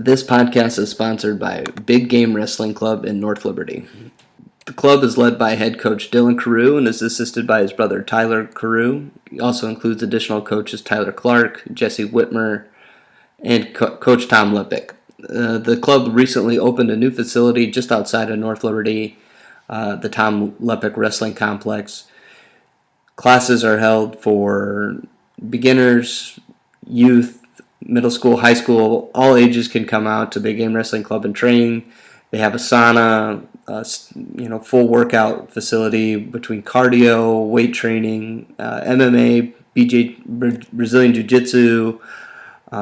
This podcast is sponsored by Big Game Wrestling Club in North Liberty. The club is led by head coach Dylan Carew and is assisted by his brother Tyler Carew. He also includes additional coaches Tyler Clark, Jesse Whitmer, and Coach Tom Lepick. The club recently opened a new facility just outside of North Liberty, the Tom Lepick Wrestling Complex. Classes are held for beginners, youth, middle school, high school. All ages can come out to Big Game Wrestling Club and train. They have a sauna, full workout facility between cardio, weight training, MMA, Brazilian Jiu-Jitsu.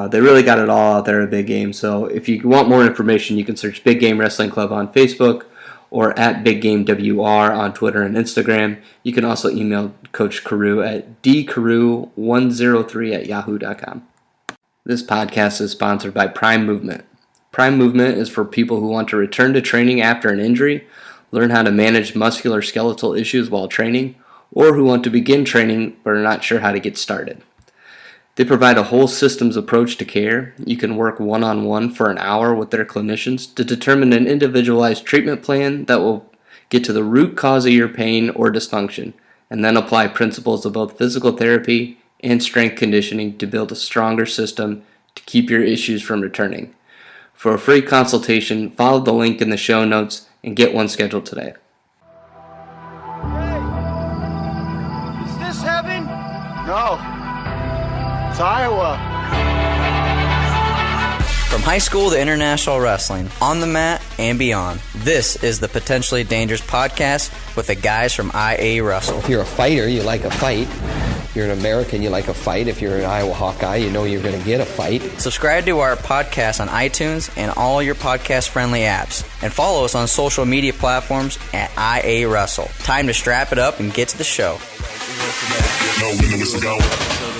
They really got it all out there at Big Game. So if you want more information, you can search Big Game Wrestling Club on Facebook or at Big Game WR on Twitter and Instagram. You can also email Coach Carew at dcarew103@yahoo.com. This podcast is sponsored by Prime Movement. Prime Movement is for people who want to return to training after an injury, learn how to manage musculoskeletal issues while training, or who want to begin training but are not sure how to get started. They provide a whole systems approach to care. You can work one-on-one for an hour with their clinicians to determine an individualized treatment plan that will get to the root cause of your pain or dysfunction, and then apply principles of both physical therapy and strength conditioning to build a stronger system to keep your issues from returning. For a free consultation, follow the link in the show notes and get one scheduled today. Hey, is this heaven? No, it's Iowa. From high school to international wrestling, on the mat and beyond, this is the Potentially Dangerous podcast with the guys from IA Wrestle. If you're a fighter, you like a fight. If you're an American, you like a fight. If you're an Iowa Hawkeye, you know you're going to get a fight. Subscribe to our podcast on iTunes and all your podcast-friendly apps. And follow us on social media platforms at IA Wrestle. Time to strap it up and get to the show. Episode of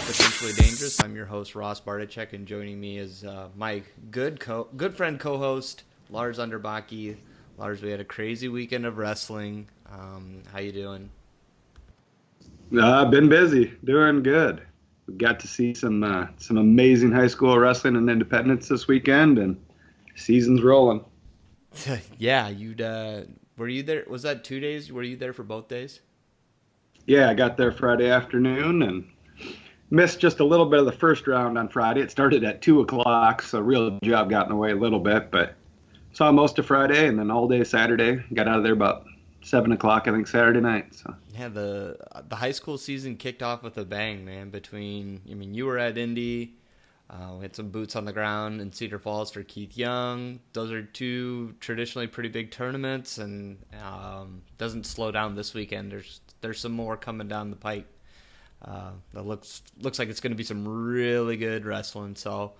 Potentially Dangerous. I'm your host, Ross Bartachek, and joining me is my good friend co-host, Lars Underbakke. Lars, we had a crazy weekend of wrestling. How you doing? I've been busy, doing good. We got to see some amazing high school wrestling and independence this weekend, and season's rolling. Yeah, were you there? Was that 2 days? Were you there for both days? Yeah, I got there Friday afternoon and missed just a little bit of the first round on Friday. It started at 2 o'clock, so real job got in the way a little bit, but saw most of Friday and then all day Saturday. Got out of there about 7 o'clock, I think, Saturday night. So yeah, the high school season kicked off with a bang, man. You were at Indy. We had some boots on the ground in Cedar Falls for Keith Young. Those are two traditionally pretty big tournaments, and doesn't slow down this weekend. There's some more coming down the pike. That looks like it's going to be some really good wrestling. So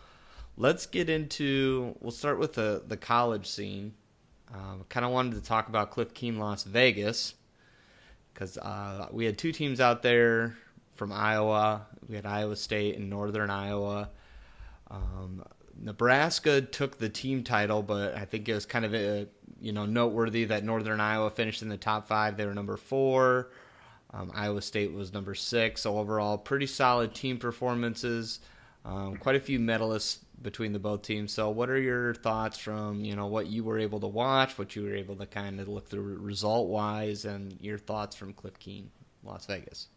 let's get into. We'll start with the college scene. Kind of wanted to talk about Cliff Keen, Las Vegas, because we had two teams out there from Iowa. We had Iowa State and Northern Iowa. Nebraska took the team title, but I think it was kind of noteworthy that Northern Iowa finished in the top 5. They were number 4. Iowa State was number 6. So overall, pretty solid team performances. Quite a few medalists between the both teams. So what are your thoughts from what you were able to watch, what you were able to kind of look through result-wise, and your thoughts from Cliff Keen, Las Vegas?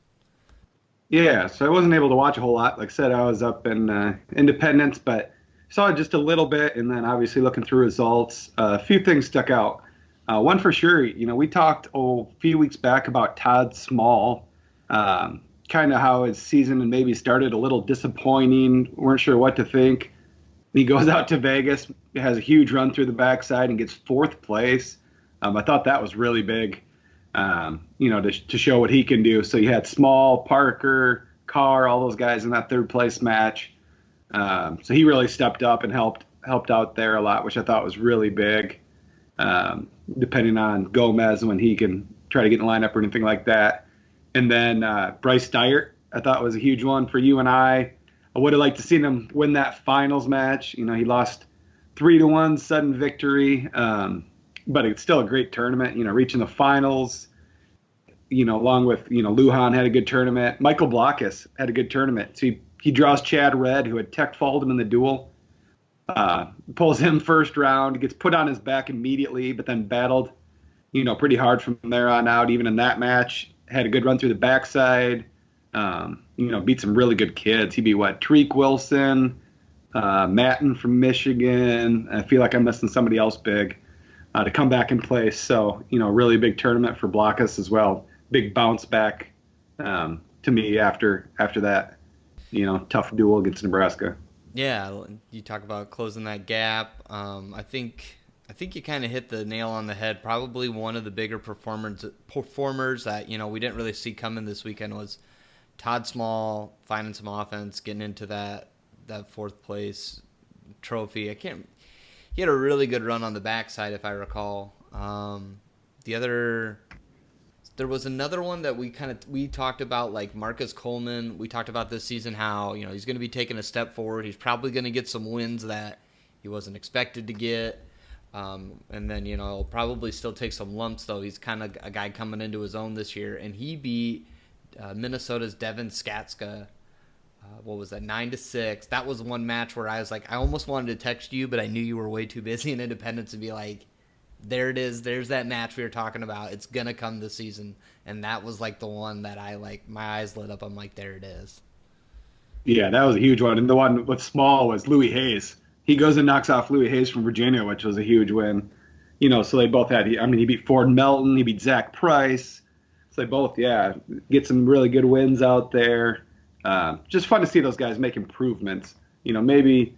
yeah, so I wasn't able to watch a whole lot. Like I said, I was up in Independence, but saw just a little bit, and then obviously looking through results, a few things stuck out. One for sure, we talked a few weeks back about Todd Small, kind of how his season and maybe started a little disappointing, weren't sure what to think. He goes out to Vegas, has a huge run through the backside, and gets 4th place. I thought that was really big, to show what he can do. So you had Small, Parker, Carr, all those guys in that 3rd place match. So he really stepped up and helped out there a lot, which I thought was really big. Depending on Gomez when he can try to get in the lineup or anything like that. And then Bryce Dyer, I thought was a huge one for you and I. I would have liked to seen him win that finals match. He lost 3-1 sudden victory, but it's still a great tournament. Reaching the finals. Along with Lujan had a good tournament. Michael Blockus had a good tournament. So he draws Chad Red, who had tech falled him in the duel. pulls him first round, gets put on his back immediately, but then battled, pretty hard from there on out. Even in that match, had a good run through the backside. Beat some really good kids. He beat Treek Wilson, Matten from Michigan. I feel like I'm missing somebody else big to come back in place. So, really big tournament for Blockus as well. Big bounce back to me after that, tough duel against Nebraska. Yeah, you talk about closing that gap. I think you kind of hit the nail on the head. Probably one of the bigger performers that we didn't really see coming this weekend was Todd Small finding some offense, getting into that fourth place trophy. He had a really good run on the backside, if I recall. There was another one that we talked about, like Marcus Coleman. We talked about this season how he's going to be taking a step forward. He's probably going to get some wins that he wasn't expected to get, and then he'll probably still take some lumps though. He's kind of a guy coming into his own this year, and he beat Minnesota's Devin Skatska. What was that? 9-6. That was one match where I was like, I almost wanted to text you, but I knew you were way too busy in Independence to be like, there it is. There's that match we were talking about. It's going to come this season. And that was like the one that my eyes lit up. I'm like, there it is. Yeah, that was a huge one. And the one with Small was Louis Hayes. He goes and knocks off Louis Hayes from Virginia, which was a huge win. So they both had, he beat Ford Melton. He beat Zach Price. So they both, get some really good wins out there. Just fun to see those guys make improvements. Maybe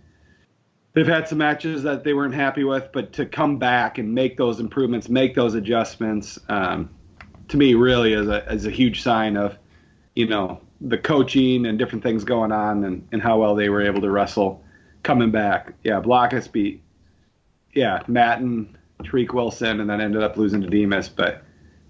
they've had some matches that they weren't happy with, but to come back and make those improvements, make those adjustments, to me really is a huge sign of, the coaching and different things going on and how well they were able to wrestle coming back. Yeah, Blockus beat, Matten, Treek Wilson, and then ended up losing to Demas. But,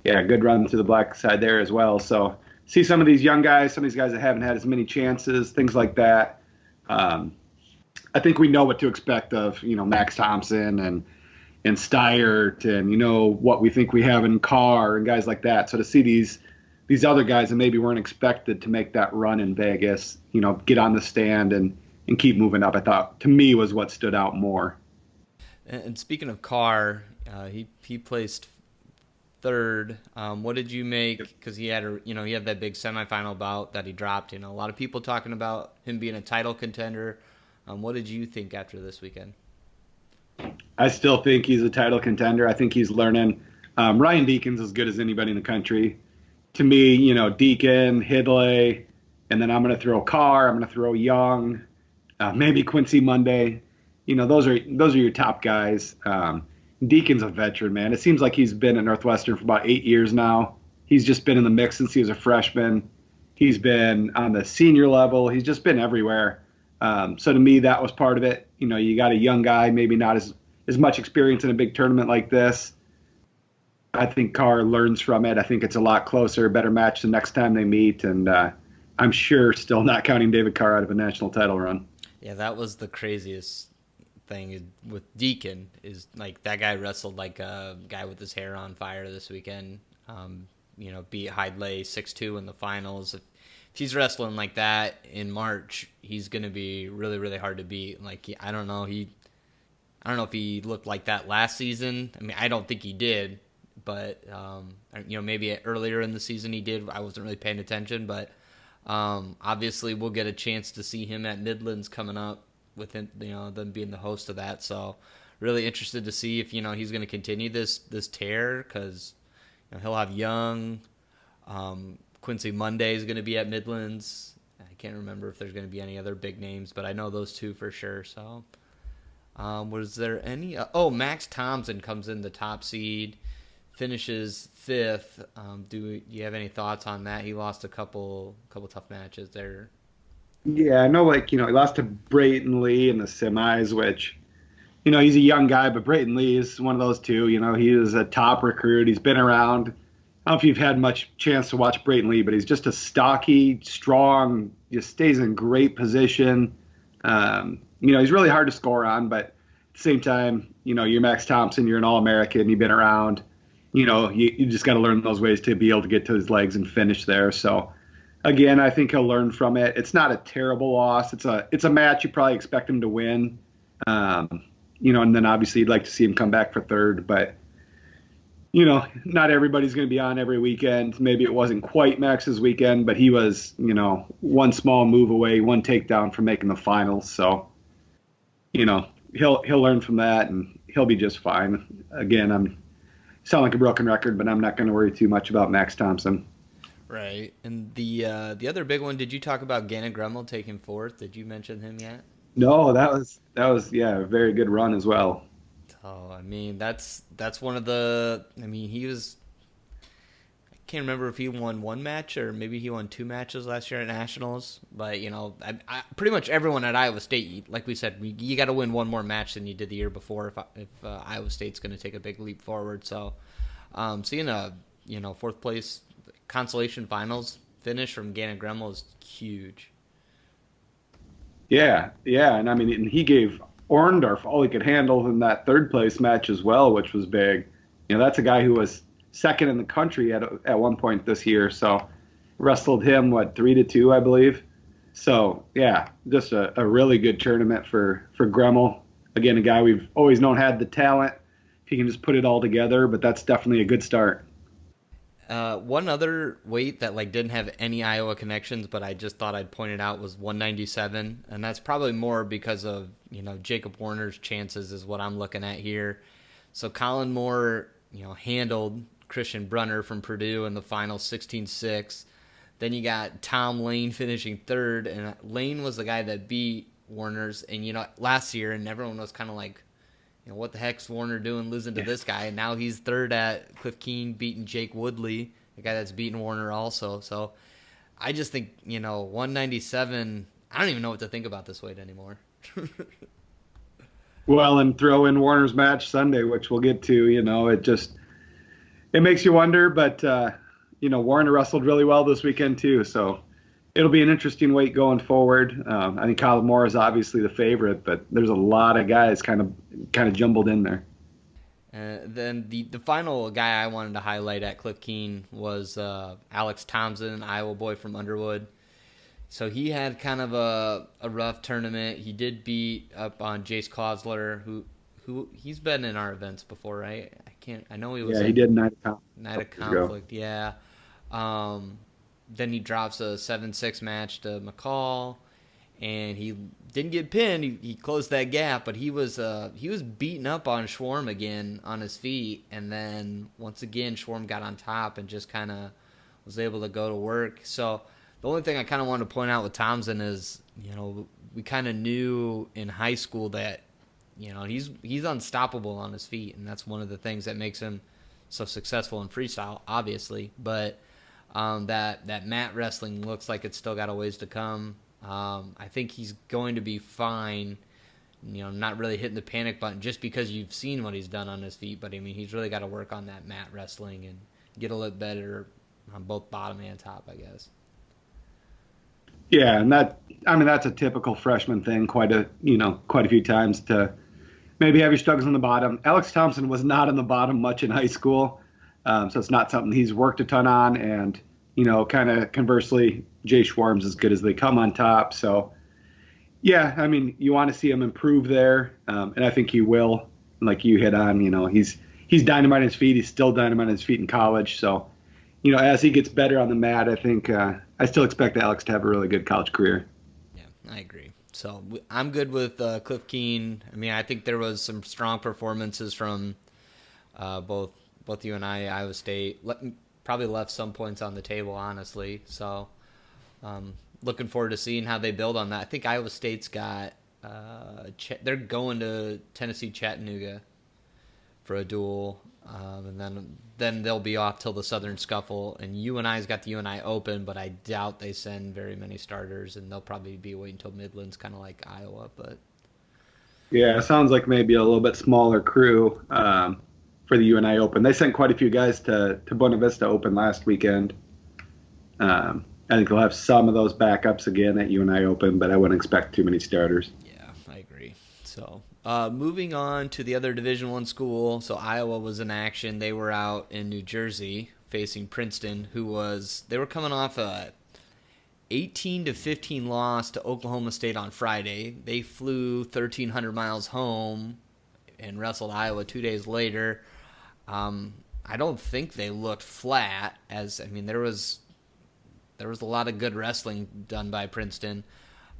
good run to the black side there as well. So see some of these young guys, some of these guys that haven't had as many chances, things like that. I think we know what to expect of, Max Thompson and Steyert and, what we think we have in Carr and guys like that. So to see these other guys that maybe weren't expected to make that run in Vegas, get on the stand and keep moving up, I thought, to me, was what stood out more. And speaking of Carr, he placed third. What did you make? Because he had that big semifinal bout that he dropped. A lot of people talking about him being a title contender. What did you think after this weekend? I still think he's a title contender. I think he's learning. Ryan Deacon's as good as anybody in the country. To me, Deacon, Hidley, and then I'm going to throw Carr. I'm going to throw Young, maybe Quincy Monday. Those are your top guys. Deacon's a veteran, man. It seems like he's been at Northwestern for about 8 years now. He's just been in the mix since he was a freshman. He's been on the senior level. He's just been everywhere. So to me, that was part of it. You got a young guy, maybe not as much experience in a big tournament like this. I think Carr learns from it. I think it's a lot closer, better match the next time they meet. And I'm sure still not counting David Carr out of a national title run. Yeah, that was the craziest thing with Deacon is like that guy wrestled like a guy with his hair on fire this weekend. Beat Hidley 6-2 in the finals. If he's wrestling like that in March, he's going to be really, really hard to beat. Like, I don't know if he looked like that last season. I mean, I don't think he did, but maybe earlier in the season he did. I wasn't really paying attention, but obviously we'll get a chance to see him at Midlands coming up with him, them being the host of that. So really interested to see if he's going to continue this tear, because he'll have Young. Quincy Monday is going to be at Midlands. I can't remember if there's going to be any other big names, but I know those two for sure. So, was there any? Max Thompson comes in the top seed, finishes fifth. Do you have any thoughts on that? He lost a couple tough matches there. Yeah, I know. He lost to Brayton Lee in the semis, which, he's a young guy, but Brayton Lee is one of those two. He is a top recruit. He's been around. I don't know if you've had much chance to watch Brayton Lee, but he's just a stocky, strong, just stays in great position. He's really hard to score on, but at the same time, you're Max Thompson, you're an All-American, you've been around. You just got to learn those ways to be able to get to his legs and finish there. So, again, I think he'll learn from it. It's not a terrible loss. It's a match you probably expect him to win. and then obviously you'd like to see him come back for third, but not everybody's going to be on every weekend. Maybe it wasn't quite Max's weekend, but he was, one small move away, one takedown from making the finals. So, he'll learn from that and he'll be just fine. Again, sound like a broken record, but I'm not going to worry too much about Max Thompson. Right. And the other big one, did you talk about Gannon Gremmel taking fourth? Did you mention him yet? No, that was a very good run as well. Oh, I mean, that's one of the. I mean, he was. I can't remember if he won one match or maybe he won two matches last year at Nationals. But I pretty much everyone at Iowa State, like we said, you got to win one more match than you did the year before if Iowa State's going to take a big leap forward. So, seeing a fourth place consolation finals finish from Gannon Gremmel is huge. Yeah, and I mean, and he gave Orndorff all he could handle in that third place match as well, which was big. That's a guy who was second in the country at one point this year. So wrestled him 3-2, I believe. So yeah, just a really good tournament for Gremmel. Again, a guy we've always known had the talent. He can just put it all together, but that's definitely a good start. One other weight that didn't have any Iowa connections, but I just thought I'd point it out was 197, and that's probably more because of Jacob Warner's chances is what I'm looking at here. So Colin Moore, handled Christian Brunner from Purdue in the final 16-6. Then you got Tom Lane finishing third, and Lane was the guy that beat Warner's, and last year, and everyone was kind of like, what the heck's Warner doing losing to this guy? And now he's third at Cliff Keen, beating Jake Woodley, the guy that's beaten Warner also. So I just think, 197, I don't even know what to think about this weight anymore. Well, and throw in Warner's match Sunday, which we'll get to, it makes you wonder. But, Warner wrestled really well this weekend too. So it'll be an interesting weight going forward. I think Colin Moore is obviously the favorite, but there's a lot of guys kind of jumbled in there. Then the final guy I wanted to highlight at Cliff Keen was Alex Thompson, Iowa boy from Underwood. So he had kind of a rough tournament. He did beat up on Jace Kosler, who he's been in our events before, right? I know he was. Yeah, he did Night of Conflict. Yeah. Then he drops a 7-6 match to McCall, and he didn't get pinned. He closed that gap, but he was beating up on Schwarm again on his feet, and then once again Schwarm got on top and just kind of was able to go to work. So the only thing I kind of wanted to point out with Thompson is, we kind of knew in high school that, he's unstoppable on his feet, and that's one of the things that makes him so successful in freestyle, obviously, but that mat wrestling looks like it's still got a ways to come. I think he's going to be fine, not really hitting the panic button just because you've seen what he's done on his feet. But, I mean, he's really got to work on that mat wrestling and get a little better on both bottom and top, I guess. Yeah, and that's a typical freshman thing quite a few times to maybe have your struggles on the bottom. Alex Thompson was not on the bottom much in high school. So it's not something he's worked a ton on. And, kind of conversely, Jay Schwarm's as good as they come on top. So, yeah, I mean, you want to see him improve there. And I think he will. Like you hit on, he's dynamite on his feet. He's still dynamite on his feet in college. So, as he gets better on the mat, I think I still expect Alex to have a really good college career. Yeah, I agree. So I'm good with Cliff Keen. I mean, I think there was some strong performances from both you and Iowa State. Probably left some points on the table, honestly. So looking forward to seeing how they build on that. I think Iowa State's got they're going to Tennessee Chattanooga for a duel, and then they'll be off till the Southern Scuffle. And UNI's got the UNI Open, but I doubt they send very many starters, and they'll probably be waiting until Midland's, kind of like Iowa. But yeah, it sounds like maybe a little bit smaller crew for the UNI Open. They sent quite a few guys to Buena Vista Open last weekend. I think they'll have some of those backups again at UNI Open, but I wouldn't expect too many starters. Yeah, I agree. So moving on to the other Division I school. So Iowa was in action. They were out in New Jersey facing Princeton, they were coming off a 18-15 loss to Oklahoma State on Friday. They flew 1,300 miles home and wrestled Iowa 2 days later. I don't think they looked flat. There was a lot of good wrestling done by Princeton.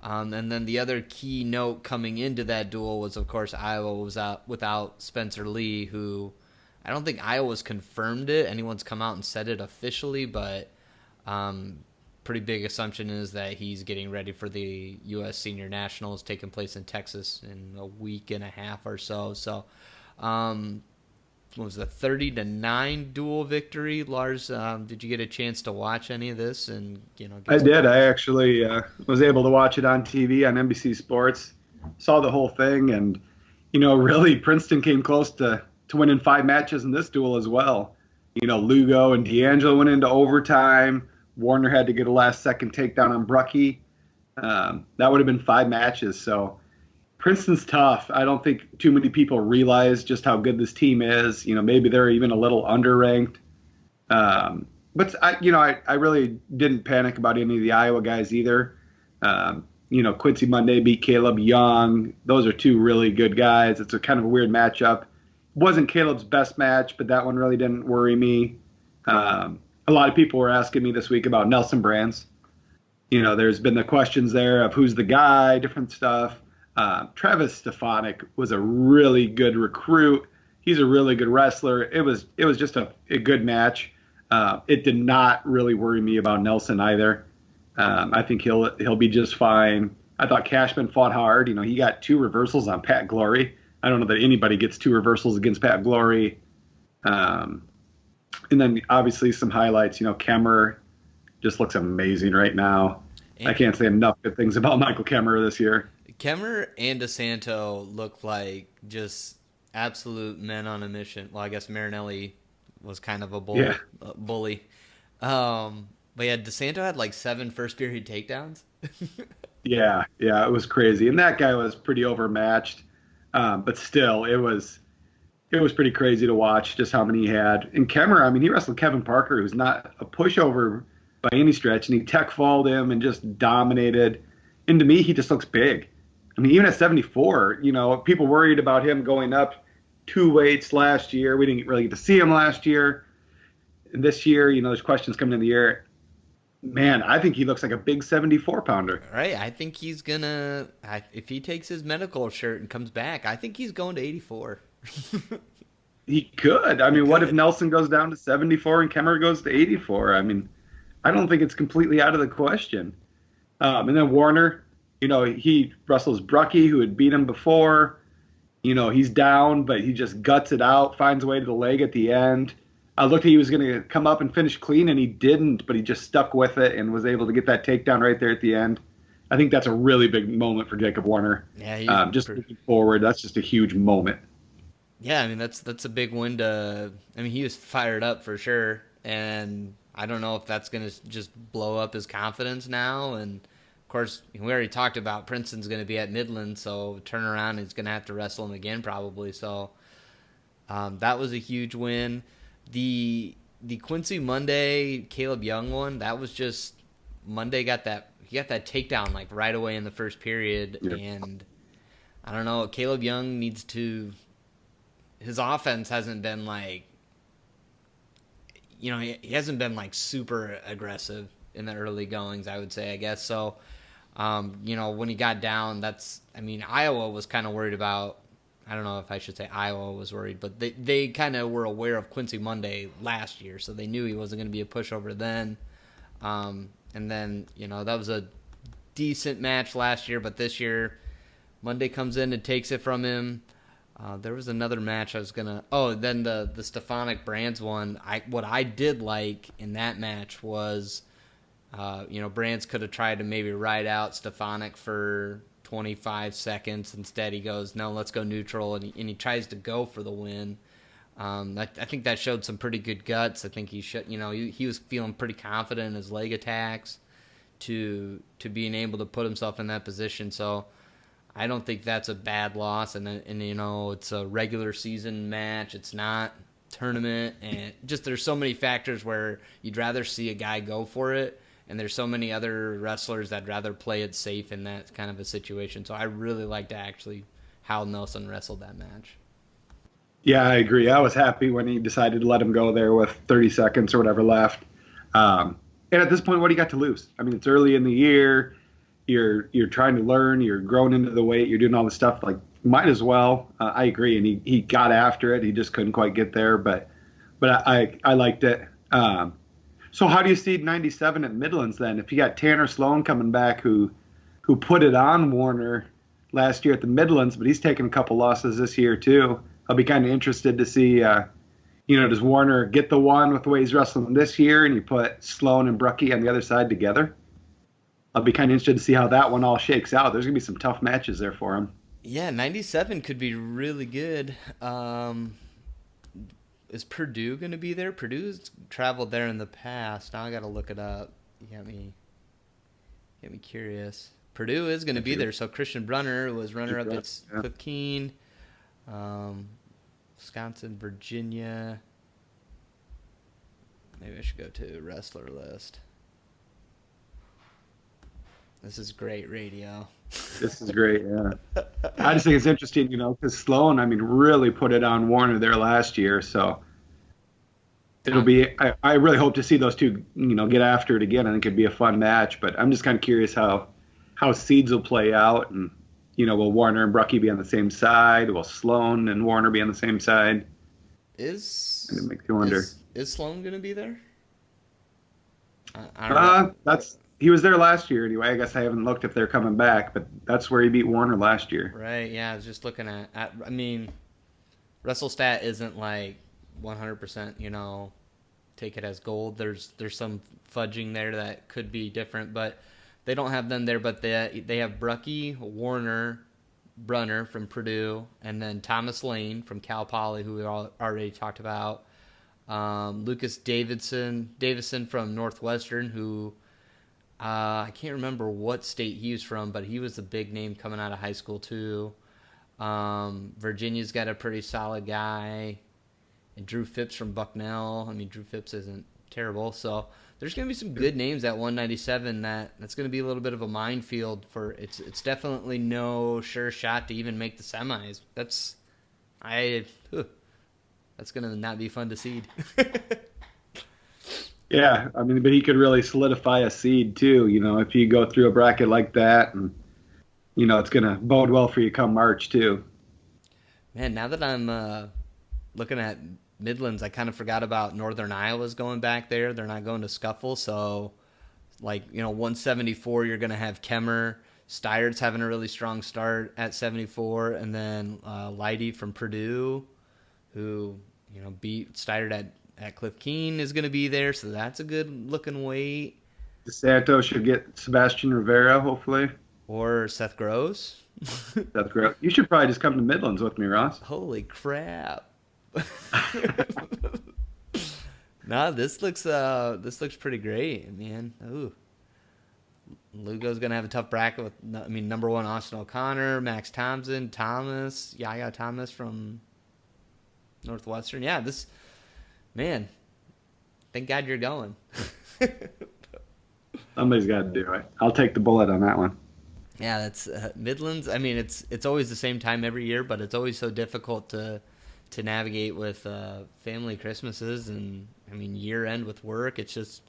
And then the other key note coming into that duel was, of course, Iowa was out without Spencer Lee, who I don't think Iowa's confirmed it. Anyone's come out and said it officially, but pretty big assumption is that he's getting ready for the U.S. Senior Nationals taking place in Texas in a week and a half or so. So, what was the 30-9 duel victory? Lars, did you get a chance to watch any of this? And I did. I actually was able to watch it on TV on NBC Sports. Saw the whole thing, and really Princeton came close to winning 5 matches in this duel as well. Lugo and D'Angelo went into overtime. Warner had to get a last-second takedown on Brucky. That would have been 5 matches. So Princeton's tough. I don't think too many people realize just how good this team is. Maybe they're even a little underranked. But I really didn't panic about any of the Iowa guys either. Quincy Monday beat Caleb Young. Those are 2 really good guys. It's a kind of a weird matchup. Wasn't Caleb's best match, but that one really didn't worry me. A lot of people were asking me this week about Nelson Brands. There's been the questions there of who's the guy, different stuff. Travis Stefanik was a really good recruit. He's a really good wrestler. It was just a good match. It did not really worry me about Nelson either. I think he'll be just fine. I thought Cashman fought hard. He got 2 reversals on Pat Glory. I don't know that anybody gets 2 reversals against Pat Glory. And then obviously some highlights. Kemmer just looks amazing right now. I can't say enough good things about Michael Kemmer this year. Kemmer and DeSanto look like just absolute men on a mission. Well, I guess Marinelli was kind of a bully. But yeah, DeSanto had like 7 first-period takedowns. Yeah, it was crazy. And that guy was pretty overmatched. But still, it was pretty crazy to watch just how many he had. And Kemmer, he wrestled Kevin Parker, who's not a pushover by any stretch, and he tech-falled him and just dominated. And to me, he just looks big. Even at 74, people worried about him going up 2 weights last year. We didn't really get to see him last year. And this year, there's questions coming in the air. Man, I think he looks like a big 74-pounder. Right. I think he's going to, if he takes his medical shirt and comes back, I think he's going to 84. He could. What if Nelson goes down to 74 and Kemmer goes to 84? I don't think it's completely out of the question. And then Warner, he wrestles Brucky, who had beat him before. He's down, but he just guts it out, finds a way to the leg at the end. I looked like he was going to come up and finish clean, and he didn't, but he just stuck with it and was able to get that takedown right there at the end. I think that's a really big moment for Jacob Warner. Yeah, looking forward, that's just a huge moment. Yeah, that's a big win to. He was fired up for sure, and I don't know if that's going to just blow up his confidence now. And of course, we already talked about Princeton's going to be at Midland, so turn around, he's going to have to wrestle him again probably. So that was a huge win. The Quincy Monday Caleb Young one, that was just Monday he got that takedown like right away in the first period. Yep. And I don't know, Caleb Young needs to, his offense hasn't been like, he hasn't been like super aggressive in the early goings, I would say, I guess. So when he got down, Iowa was kind of worried about, I don't know if I should say Iowa was worried, but they kind of were aware of Quincy Monday last year, so they knew he wasn't going to be a pushover then. And then, that was a decent match last year, but this year, Monday comes in and takes it from him. There was another match I was going to... then the Stefanik Brands one. What I did like in that match was, Brands could have tried to maybe ride out Stefanik for 25 seconds. Instead, he goes, no, let's go neutral, and he tries to go for the win. I think that showed some pretty good guts. I think he should, he was feeling pretty confident in his leg attacks to being able to put himself in that position. So I don't think that's a bad loss. And it's a regular season match. It's not tournament, and just there's so many factors where you'd rather see a guy go for it. And there's so many other wrestlers that'd rather play it safe in that kind of a situation. So I really liked actually how Nelson wrestled that match. Yeah, I agree. I was happy when he decided to let him go there with 30 seconds or whatever left. And at this point, what do you got to lose? I mean, it's early in the year. You're trying to learn. You're growing into the weight. You're doing all this stuff. Like, might as well. I agree. And he got after it. He just couldn't quite get there. But I liked it. So how do you see 97 at Midlands then? If you got Tanner Sloan coming back, who put it on Warner last year at the Midlands, but he's taken a couple losses this year too. I'll be kind of interested to see, does Warner get the one with the way he's wrestling this year, and you put Sloan and Brucky on the other side together? I'll be kind of interested to see how that one all shakes out. There's going to be some tough matches there for him. Yeah, 97 could be really good. Is Purdue going to be there? Purdue's traveled there in the past. Now I got to look it up. You got me curious. Purdue is going to be there. So Christian Brunner was runner-up at Cliff Keen. Wisconsin, Virginia. Maybe I should go to wrestler list. This is great radio. This is great, yeah. I just think it's interesting, because Sloan, really put it on Warner there last year. So it'll be, I really hope to see those two, get after it again. I think it'd be a fun match. But I'm just kind of curious how seeds will play out. And, will Warner and Brucky be on the same side? Will Sloan and Warner be on the same side? It makes you wonder. Is Sloan going to be there? I don't know. He was there last year anyway. I guess I haven't looked if they're coming back, but that's where he beat Warner last year. Right, yeah. I was just looking at WrestleStat isn't like 100%, take it as gold. There's some fudging there that could be different, but they don't have them there. But they have Brucky, Warner, Brunner from Purdue, and then Thomas Lane from Cal Poly, who we already talked about. Lucas Davison from Northwestern, who I can't remember what state he was from, but he was a big name coming out of high school too. Virginia's got a pretty solid guy. And Drew Phipps from Bucknell. Drew Phipps isn't terrible. So there's going to be some good names at 197 that's going to be a little bit of a minefield for it's definitely no sure shot to even make the semis. That's going to not be fun to seed. Yeah, but he could really solidify a seed too, if you go through a bracket like that, and it's going to bode well for you come March too. Man, now that I'm looking at Midlands, I kind of forgot about Northern Iowa's going back there. They're not going to Scuffle, so 174 you're going to have Kemmer. Steyert's having a really strong start at 74, and then Leidy from Purdue, who beat Steyert at Cliff Keen, is going to be there, so that's a good looking weight. DeSanto should get Sebastian Rivera, hopefully. Or Seth Gross. Seth Gross. You should probably just come to Midlands with me, Ross. Holy crap. No, this looks pretty great, man. Ooh. Lugo's going to have a tough bracket with, number one, Austin O'Connor, Max Thompson, Yaya Thomas from Northwestern. Yeah, man, thank God you're going. Somebody's got to do it. I'll take the bullet on that one. Yeah, that's Midlands. It's always the same time every year, but it's always so difficult to navigate with family Christmases and year end with work. It's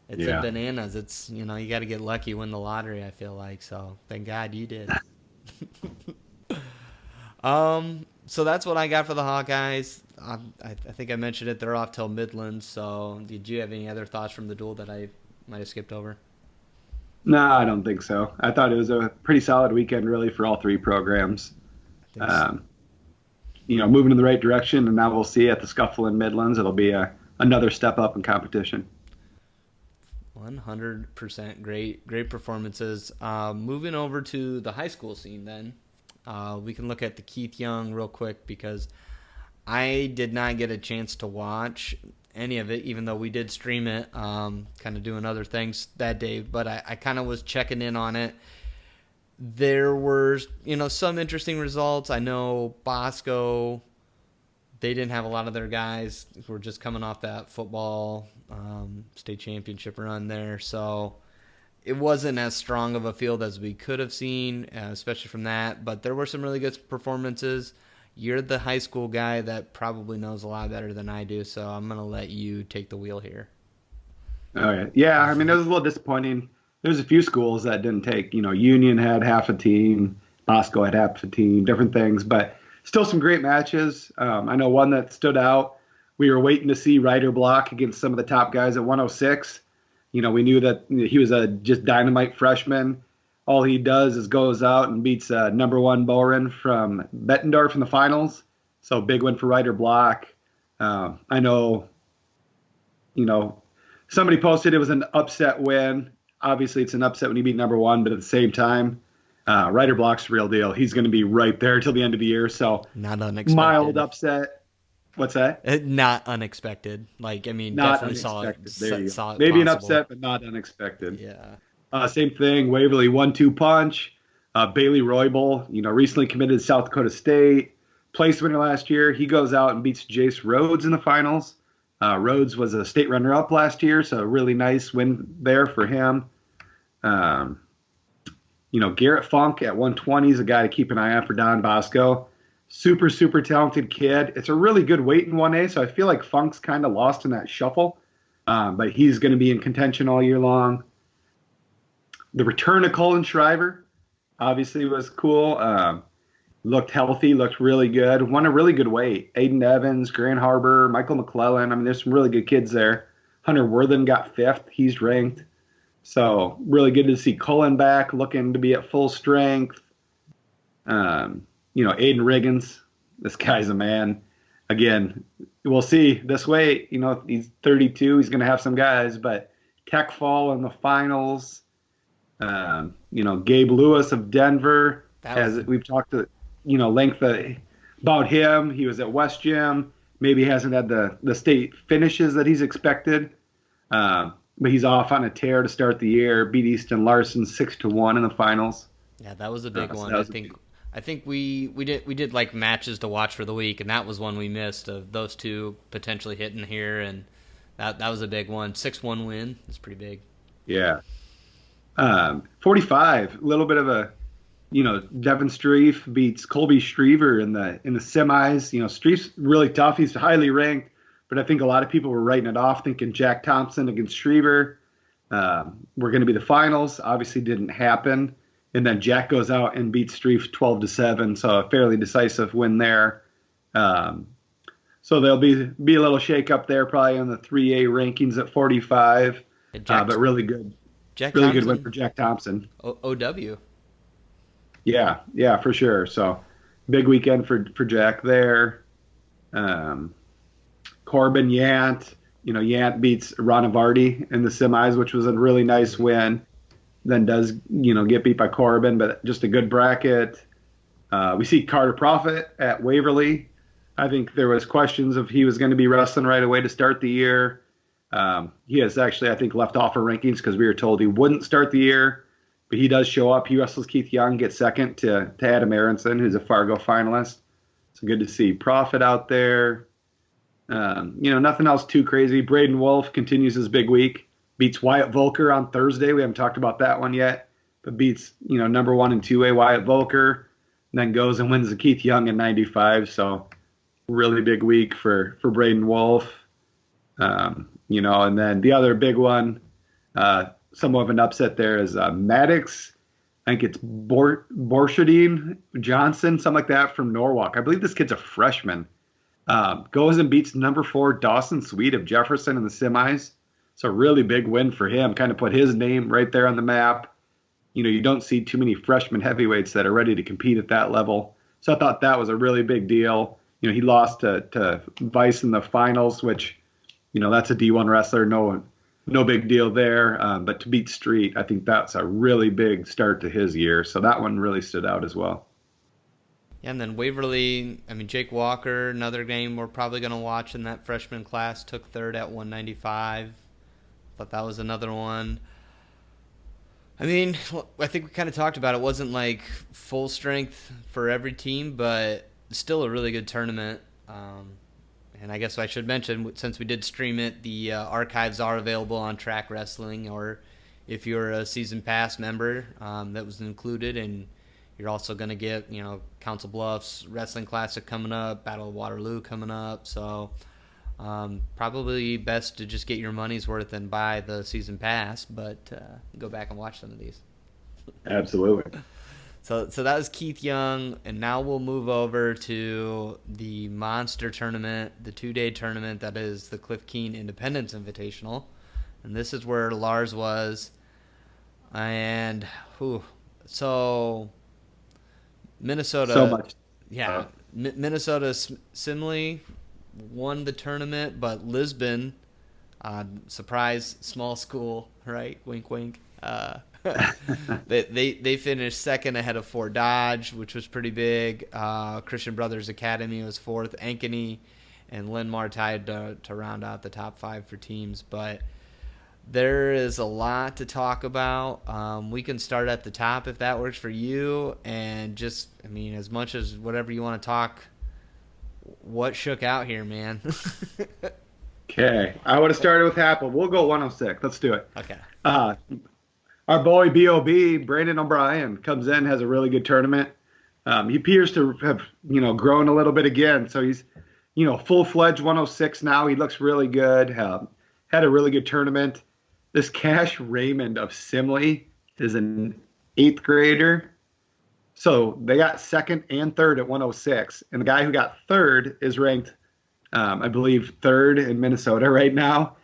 a bananas. It's you got to get lucky, win the lottery. I feel like so. Thank God you did. So that's what I got for the Hawkeyes. I think I mentioned it. They're off till Midlands. So did you have any other thoughts from the duel that I might have skipped over? No, I don't think so. I thought it was a pretty solid weekend, really, for all three programs. Moving in the right direction, and now we'll see at the Scuffle in Midlands. It'll be another step up in competition. 100% great performances. Moving over to the high school scene then. We can look at the Keith Young real quick because I did not get a chance to watch any of it, even though we did stream it, kind of doing other things that day. But I kind of was checking in on it. There were, some interesting results. I know Bosco, they didn't have a lot of their guys who were just coming off that football state championship run there. So it wasn't as strong of a field as we could have seen, especially from that. But there were some really good performances. you're the high school guy that probably knows a lot better than I do, so I'm going to let you take the wheel here. All right. Yeah, I mean, it was a little disappointing. There's a few schools that didn't take, Union had half a team, Bosco had half a team, different things, but still some great matches. I know one that stood out. We were waiting to see Ryder Block against some of the top guys at 106. We knew that he was a just dynamite freshman. All he does is goes out and beats number one Boren from Bettendorf in the finals. So big win for Ryder Block. I know, somebody posted it was an upset win. Obviously, it's an upset when you beat number one, but at the same time, Ryder Block's the real deal. He's going to be right there till the end of the year. So not unexpected. Mild upset. What's that? Not unexpected. Not definitely unexpected. saw it. Saw it maybe an upset, but not unexpected. Yeah. Same thing. Waverly 1-2 punch. Bailey Roybal, recently committed to South Dakota State. Place winner last year. He goes out and beats Jace Rhodes in the finals. Rhodes was a state runner-up last year, so a really nice win there for him. Garrett Funk at 120 is a guy to keep an eye on for Don Bosco. Super, super talented kid. It's a really good weight in 1A, so I feel like Funk's kind of lost in that shuffle. But he's going to be in contention all year long. The return of Colin Shriver obviously was cool. Looked healthy, looked really good. Won a really good weight. Aiden Evans, Grant Harbor, Michael McClellan. I mean, there's some really good kids there. Hunter Worthen got 5th. He's ranked. So really good to see Colin back, looking to be at full strength. Aiden Riggins, this guy's a man. Again, we'll see this way. He's 32. He's going to have some guys, but Tech Fall in the finals. Gabe Lewis of Denver. We've talked to, length about him. He was at West Gym. Maybe hasn't had the state finishes that he's expected. But he's off on a tear to start the year. Beat Easton Larson 6-1 in the finals. Yeah, that was a big one. I think we did like matches to watch for the week, and that was one we missed of those two potentially hitting here, and that was a big one. 6-1 win. That's pretty big. Yeah. 45, a little bit of a, Devin Streif beats Colby Striever in the semis. Streif's really tough. He's highly ranked, but I think a lot of people were writing it off, thinking Jack Thompson against Striever were going to be the finals. Obviously didn't happen. And then Jack goes out and beats Streif 12-7, so a fairly decisive win there. So there'll be a little shake up there, probably in the 3A rankings at 45, but really good. Good win for Jack Thompson. OW. Yeah, for sure. So big weekend for Jack there. Corbin Yant, Yant beats Ranavardi in the semis, which was a really nice win. Then does, get beat by Corbin, but just a good bracket. We see Carter Profit at Waverly. I think there was questions if he was going to be wrestling right away to start the year. He has actually, I think, left off our rankings because we were told he wouldn't start the year, but he does show up. He wrestles Keith Young, gets second to Adam Aronson, who's a Fargo finalist. So good to see Profit out there. Nothing else too crazy. Braden Wolf continues his big week. Beats Wyatt Volker on Thursday. We haven't talked about that one yet, but beats, number 1 and 2A Wyatt Volker, and then goes and wins the Keith Young in 95. So really big week for Braden Wolf. And then the other big one, somewhat of an upset there is Maddox. I think it's Borshadine Johnson, something like that, from Norwalk. I believe this kid's a freshman. Goes and beats number 4 Dawson Sweet of Jefferson in the semis. So really big win for him. Kind of put his name right there on the map. You don't see too many freshman heavyweights that are ready to compete at that level. So I thought that was a really big deal. He lost to Vice in the finals, which, that's a D1 wrestler. No big deal there. But to beat Street, I think that's a really big start to his year. So that one really stood out as well. Yeah, and then Waverly, Jake Walker, another game we're probably going to watch in that freshman class, took third at 195. Thought that was another one. I think we kind of talked about it. It wasn't like full strength for every team, but still a really good tournament. And I guess I should mention, since we did stream it, the archives are available on Track Wrestling, or if you're a season pass member, that was included, and You're also going to get, Council Bluffs Wrestling Classic coming up, Battle of Waterloo coming up. So probably best to just get your money's worth and buy the season pass, but go back and watch some of these. Absolutely. So that was Keith Young, and now we'll move over to the monster tournament, the 2-day tournament that is the Cliff Keen Independence Invitational. And this is where Lars was. And, so Minnesota. So much. Yeah. Minnesota Simley won the tournament, but Lisbon, surprise, small school, right? Wink, wink. They finished second ahead of Fort Dodge, which was pretty big. Christian Brothers Academy was fourth. Ankeny and Linmar tied to round out the top 5 for teams. But there is a lot to talk about. We can start at the top if that works for you. And just, as much as whatever you want to talk, what shook out here, man? Okay. I would have started with Apple. We'll go 106. Let's do it. Okay. Our boy B.O.B., Brandon O'Brien, comes in, has a really good tournament. He appears to have, grown a little bit again. So he's, full-fledged 106 now. He looks really good. Had a really good tournament. This Cash Raymond of Simley is an 8th grader. So they got second and third at 106. And the guy who got third is ranked, I believe, third in Minnesota right now.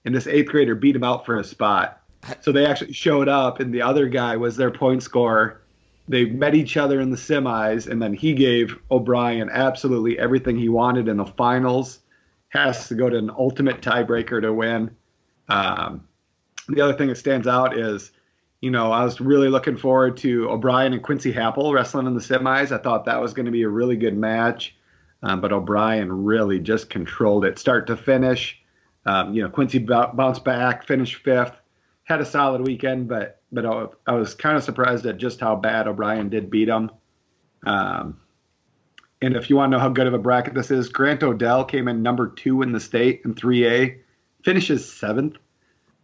And this 8th grader beat him out for a spot. So they actually showed up, and the other guy was their point scorer. They met each other in the semis, and then he gave O'Brien absolutely everything he wanted in the finals. Has to go to an ultimate tiebreaker to win. The other thing that stands out is, I was really looking forward to O'Brien and Quincy Happel wrestling in the semis. I thought that was going to be a really good match, but O'Brien really just controlled it start to finish. Quincy bounced back, finished 5th. Had a solid weekend, but I was kind of surprised at just how bad O'Brien did beat him. And if you want to know how good of a bracket this is, Grant Odell came in number 2 in the state in 3A, finishes 7th.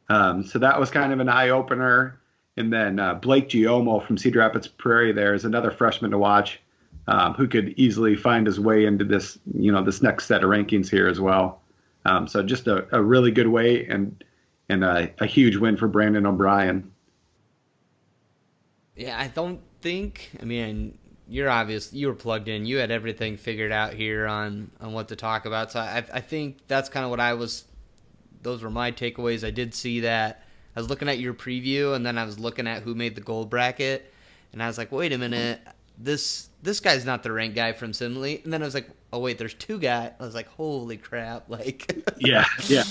So that was kind of an eye-opener. And then Blake Giomo from Cedar Rapids Prairie there is another freshman to watch who could easily find his way into this, this next set of rankings here as well. So just a really good way and a huge win for Brandon O'Brien. Yeah, I don't think. You were plugged in. You had everything figured out here on what to talk about. So I think that's kind of what those were my takeaways. I did see that. I was looking at your preview, and then I was looking at who made the gold bracket, and I was like, wait a minute, this guy's not the ranked guy from Simley. And then I was like, oh wait, there's 2 guys. I was like, holy crap! Yeah. So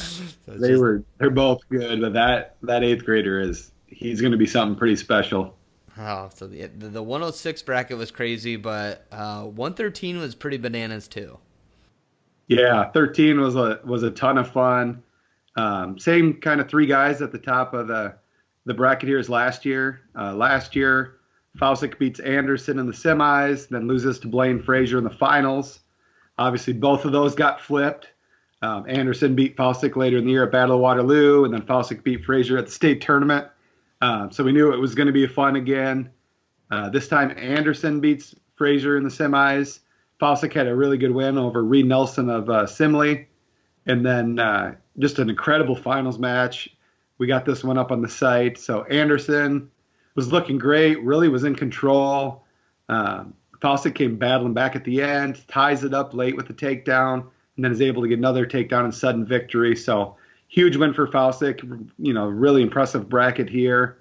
they're both good, but that 8th grader he's going to be something pretty special. Oh, so the 106 bracket was crazy, but 113 was pretty bananas too. Yeah, 13 was a ton of fun. Same kind of 3 guys at the top of the bracket here as last year. Last year, Fausick beats Anderson in the semis, then loses to Blaine Frazier in the finals. Obviously, both of those got flipped. Anderson beat Fausick later in the year at Battle of Waterloo, and then Fausick beat Frazier at the state tournament. So we knew it was going to be fun again. This time, Anderson beats Frazier in the semis. Fausick had a really good win over Reed Nelson of Simley. And then just an incredible finals match. We got this one up on the site. So Anderson was looking great, really was in control. Fausick came battling back at the end, ties it up late with the takedown, and then is able to get another takedown and sudden victory. So huge win for Fausick, really impressive bracket here.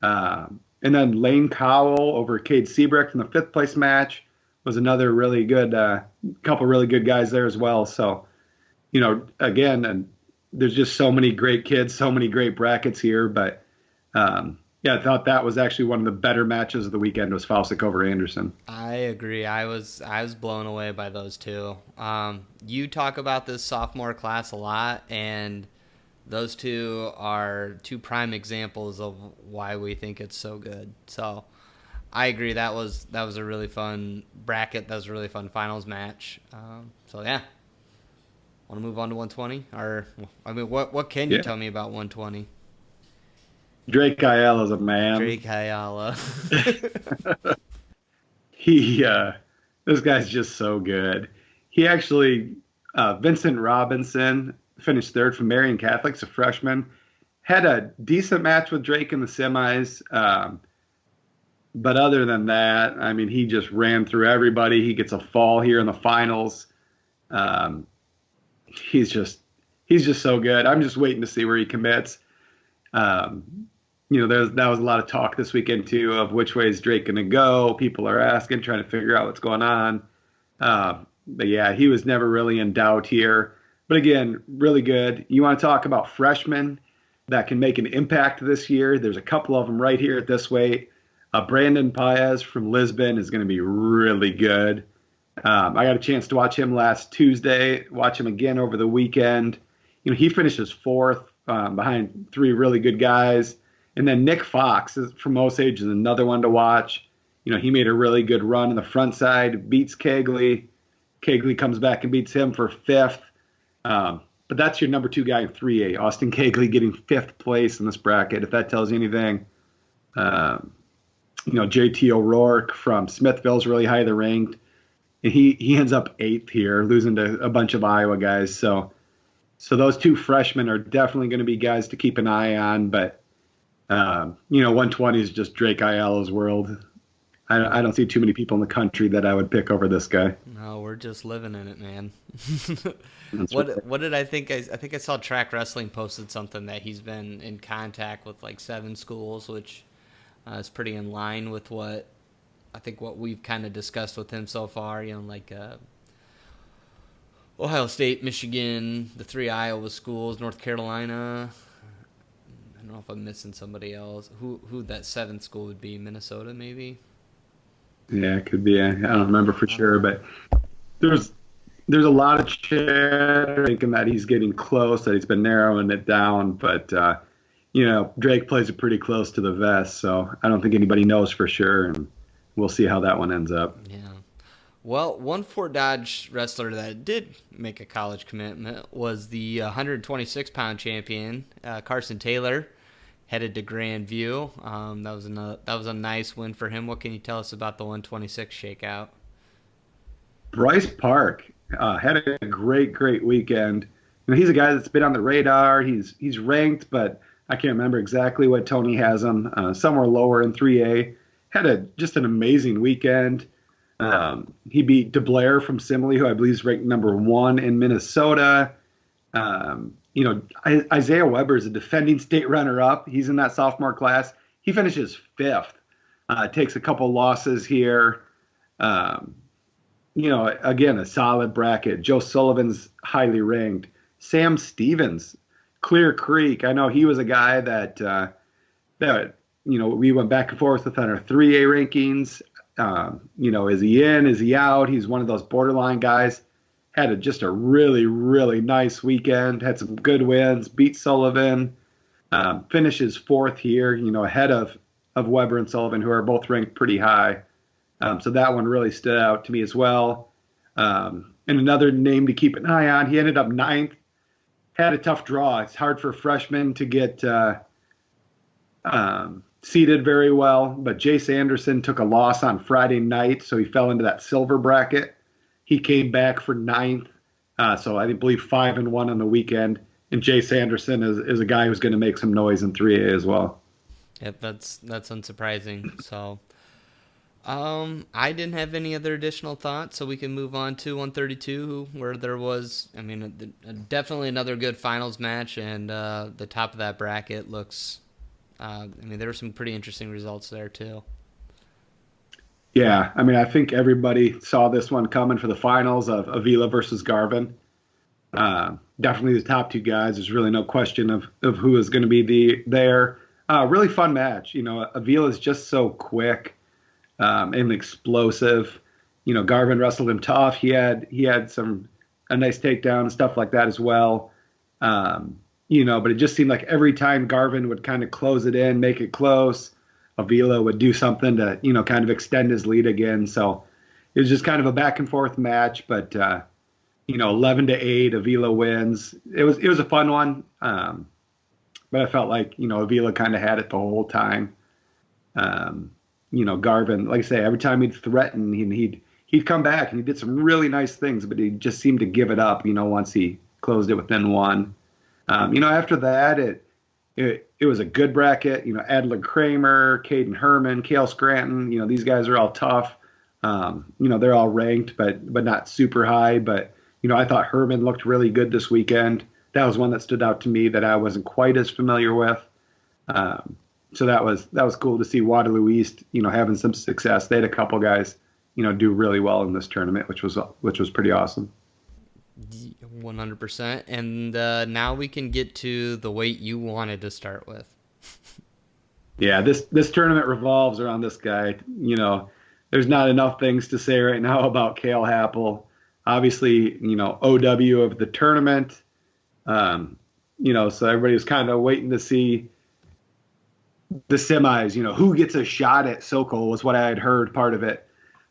And then Lane Cowell over Cade Seabrecht in the 5th place match was another really good, couple really good guys there as well. So, again, and there's just so many great kids, so many great brackets here. But, I thought that was actually one of the better matches of the weekend was Fausick over Anderson. I agree. I was blown away by those 2. You talk about this sophomore class a lot, and those 2 are 2 prime examples of why we think it's so good. So I agree. That was a really fun bracket. That was a really fun finals match. So yeah. Want to move on to 120? What can you tell me about 120? Drake Ayala is a man. Drake Ayala. he this guy's just so good. He actually Vincent Robinson finished third from Marian Catholic's a freshman. Had a decent match with Drake in the semis. But other than that, I mean, he just ran through everybody. He gets a fall here in the finals. He's just so good. I'm just waiting to see where he commits. That was a lot of talk this weekend too of which way is Drake going to go. People are asking, trying to figure out what's going on. But yeah, he was never really in doubt here. But again, really good. You want to talk about freshmen that can make an impact this year? There's a couple of them right here at this weight. Brandon Paez from Lisbon is going to be really good. I got a chance to watch him last Tuesday, watch him again over the weekend. He finishes fourth behind three really good guys. And then Nick Fox from Osage is another one to watch. He made a really good run on the front side, beats Kegley. Kegley comes back and beats him for fifth. But that's your number 2 guy in 3A, Austin Kegley getting 5th place in this bracket, if that tells you anything. JT O'Rourke from Smithville is really highly ranked. And he ends up 8th here, losing to a bunch of Iowa guys. So those 2 freshmen are definitely going to be guys to keep an eye on. But 120 is just Drake Ayala's world. I don't see too many people in the country that I would pick over this guy. No, we're just living in it, man. Right. What did I think? I think I saw Track Wrestling posted something that he's been in contact with like 7 schools, which is pretty in line with what we've kind of discussed with him so far. Ohio State, Michigan, the 3 Iowa schools, North Carolina. I don't know if I'm missing somebody else. Who that 7th school would be? Minnesota, maybe. Yeah, it could be. I don't remember for sure, but there's a lot of chatter thinking that he's getting close, that he's been narrowing it down. But Drake plays it pretty close to the vest, so I don't think anybody knows for sure, and we'll see how that one ends up. Yeah. Well, one Fort Dodge wrestler that did make a college commitment was the 126-pound champion, Carson Taylor, headed to Grandview. That was a nice win for him. What can you tell us about the 126 shakeout? Bryce Park had a great weekend. He's a guy that's been on the radar. He's ranked, but I can't remember exactly what Tony has him. Somewhere lower in 3A. Had just an amazing weekend. He beat DeBlair from Simile, who I believe is ranked number 1 in Minnesota. Isaiah Weber is a defending state runner-up. He's in that sophomore class. He finishes 5th. Takes a couple losses here. Again, a solid bracket. Joe Sullivan's highly ranked. Sam Stevens, Clear Creek. I know he was a guy that we went back and forth with on our 3A rankings. Is he in? Is he out? He's one of those borderline guys. Had just a really, really nice weekend. Had some good wins. Beat Sullivan. Finishes 4th here, ahead of Weber and Sullivan, who are both ranked pretty high. So that one really stood out to me as well. And another name to keep an eye on, he ended up 9th. Had a tough draw. It's hard for freshmen to get seeded very well, but Jace Anderson took a loss on Friday night, so he fell into that silver bracket. He came back for 9th, so I believe 5-1 on the weekend. And Jace Anderson is a guy who's going to make some noise in 3A as well. Yep, that's unsurprising. So, I didn't have any other additional thoughts, so we can move on to 132, where there was, definitely another good finals match, and the top of that bracket looks. There were some pretty interesting results there too. Yeah, I think everybody saw this one coming for the finals of Avila versus Garvin. Definitely the top 2 guys. There's really no question of who is going to be there. Really fun match. Avila is just so quick and explosive. Garvin wrestled him tough. He had a nice takedown and stuff like that as well. But it just seemed like every time Garvin would kind of close it in, make it close, Avila would do something to, kind of extend his lead again. So it was just kind of a back and forth match, but 11-8, Avila wins. It was a fun one. But I felt like, Avila kind of had it the whole time. Garvin, like I say, every time he'd threaten, he'd come back and he did some really nice things, but he just seemed to give it up, once he closed it within one. After that, it was a good bracket. Adler Kramer, Caden Herman, Cale Scranton. These guys are all tough. They're all ranked, but not super high. But I thought Herman looked really good this weekend. That was one that stood out to me that I wasn't quite as familiar with. So that was cool to see Waterloo East, having some success. They had a couple guys, do really well in this tournament, which was pretty awesome. 100%. And now we can get to the weight you wanted to start with. Yeah, this tournament revolves around this guy. There's not enough things to say right now about Cale Happel. Obviously, OW of the tournament. So everybody was kind of waiting to see the semis. Who gets a shot at Sokol was what I had heard part of it.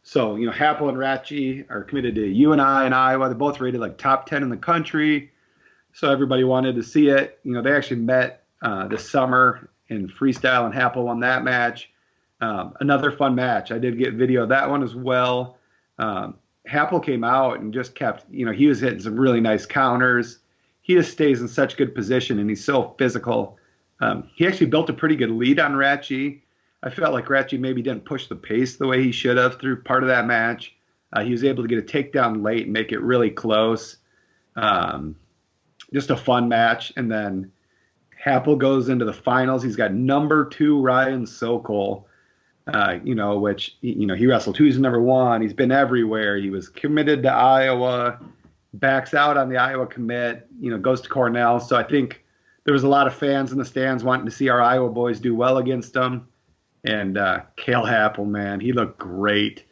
So, Happel and Ratchie are committed to UNI and Iowa. They're both rated like top 10 in the country. So everybody wanted to see it. They actually met this summer in freestyle, and Happel won that match. Another fun match. I did get video of that one as well. Happel came out and just kept, he was hitting some really nice counters. He just stays in such good position, and he's so physical. He actually built a pretty good lead on Ratchie. I felt like Ratchie maybe didn't push the pace the way he should have through part of that match. He was able to get a takedown late and make it really close. Just a fun match. And then Happel goes into the finals. He's got number 2 Ryan Sokol, which, he wrestled. Who's number 1? He's been everywhere. He was committed to Iowa, backs out on the Iowa commit, goes to Cornell. So I think there was a lot of fans in the stands wanting to see our Iowa boys do well against them. And Cale Happel, man, he looked great.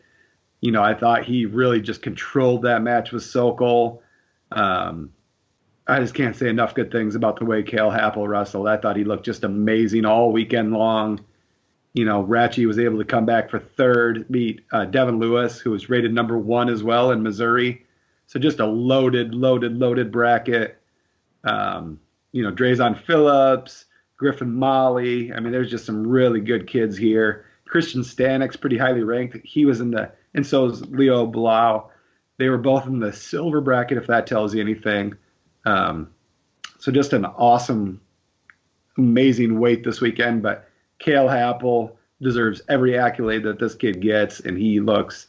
I thought he really just controlled that match with Sokol. I just can't say enough good things about the way Cale Happel wrestled. I thought he looked just amazing all weekend long. Ratchie was able to come back for third, beat Devin Lewis, who was rated number 1 as well in Missouri. So just a loaded bracket. Drazon Phillips, Griffin Molly. I mean, there's just some really good kids here. Christian Stanek's pretty highly ranked. He was and so is Leo Blau. They were both in the silver bracket, if that tells you anything. So just an awesome, amazing weight this weekend. But Cale Happel deserves every accolade that this kid gets, and he looks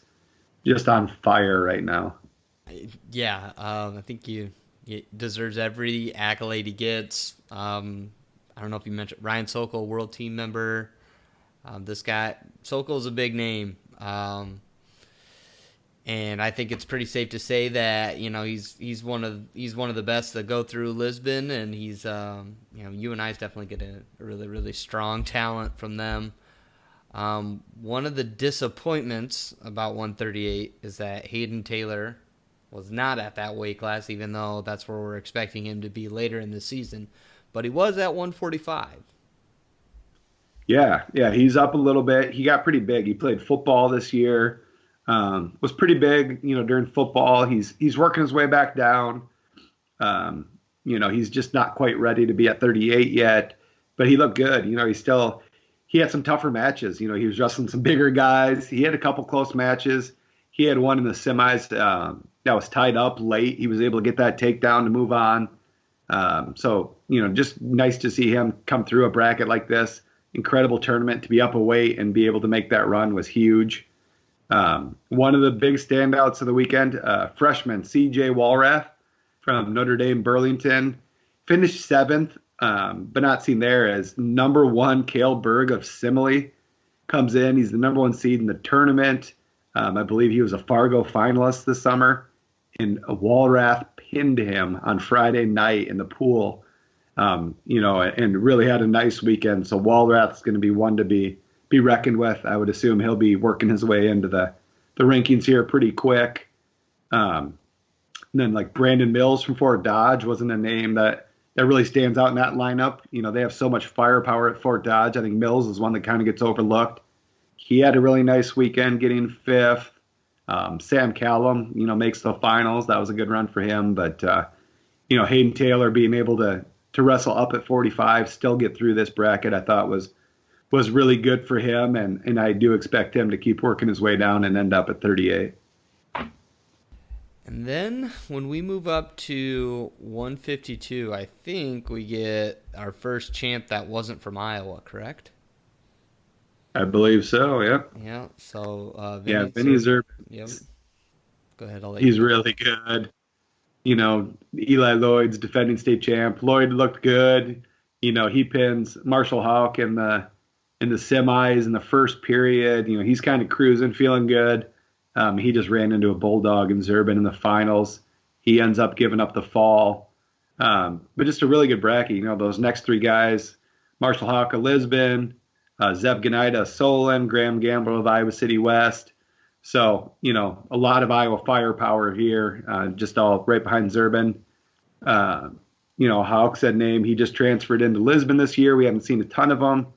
just on fire right now. Yeah, I think he deserves every accolade he gets. I don't know if you mentioned Ryan Sokol, world team member. This guy, Sokol's a big name. And I think it's pretty safe to say that, he's one of the best that go through Lisbon, and he's UNI's definitely getting a really, really strong talent from them. One of the disappointments about 138 is that Hayden Taylor was not at that weight class, even though that's where we're expecting him to be later in the season. But he was at 145. Yeah, he's up a little bit. He got pretty big. He played football this year. Was pretty big, during football. He's working his way back down. He's just not quite ready to be at 38 yet, but he looked good. He had some tougher matches. He was wrestling some bigger guys. He had a couple close matches. He had one in the semis that was tied up late. He was able to get that takedown to move on. So just nice to see him come through a bracket like this. Incredible tournament. To be up a weight and be able to make that run was huge. One of the big standouts of the weekend, freshman C.J. Walrath from Notre Dame Burlington, finished 7th, but not seen there as number 1 Cale Berg of Simile comes in. He's the number 1 seed in the tournament. I believe he was a Fargo finalist this summer, and Walrath pinned him on Friday night in the pool, and really had a nice weekend. So Walrath's going to be one to be reckoned with. I would assume he'll be working his way into the rankings here pretty quick. And then like Brandon Mills from Fort Dodge wasn't a name that really stands out in that lineup. They have so much firepower at Fort Dodge. I think Mills is one that kind of gets overlooked. He had a really nice weekend getting 5th. Sam Callum, makes the finals. That was a good run for him. But, Hayden Taylor being able to wrestle up at 45, still get through this bracket, I thought was was really good for him, and I do expect him to keep working his way down and end up at 38. And then when we move up to 152, I think we get our first champ that wasn't from Iowa, correct? I believe so, yep. Yeah, so Vinny Zerb. Yep. Go ahead, I'll let He's you. really good. Eli Lloyd's defending state champ. Lloyd looked good. He pins Marshall Houck in the semis in the first period. He's kind of cruising, feeling good. He just ran into a bulldog in Zerban in the finals. He ends up giving up the fall. But just a really good bracket. Those next three guys, Marshall Houck of Lisbon, Zeb Ganida of Solon, Graham Gamble of Iowa City West. So, a lot of Iowa firepower here, just all right behind Zerban. Houck said name. He just transferred into Lisbon this year. We haven't seen a ton of him.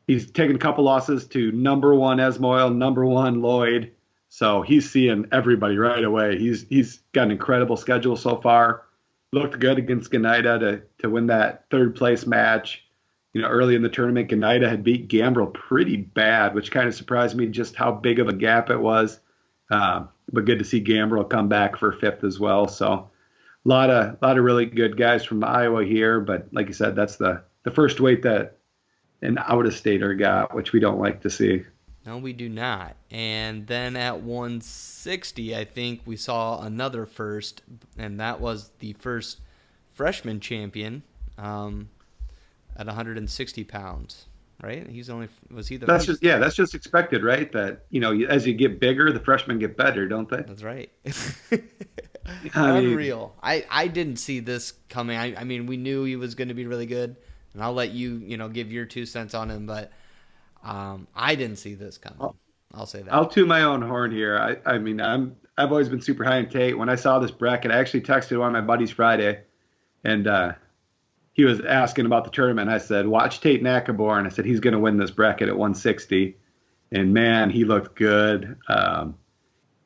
He's taken a couple losses to number one Esmoil, number one Lloyd. So he's seeing everybody right away. He's got an incredible schedule so far. Looked good against Ganida to win that third place match. Early in the tournament, Ganida had beat Gambrel pretty bad, which kind of surprised me just how big of a gap it was. But good to see Gambrel come back for fifth as well. So a lot of really good guys from Iowa here. But like you said, that's the first weight that an out-of-stater got, which we don't like to see. No, we do not. And then at 160, I think we saw another first, and that was the first freshman champion at 160 pounds, right? That's just expected, right? That, as you get bigger, the freshmen get better, don't they? That's right. Unreal. I didn't see this coming. I mean, we knew he was going to be really good, and I'll let you, give your 2 cents on him, but I didn't see this coming. I'll say that. I'll toot my own horn here. I've always been super high in Tate. When I saw this bracket, I actually texted one of my buddies Friday, and he was asking about the tournament. I said, watch Tate Nakabor, and I said, he's going to win this bracket at 160. And man, he looked good.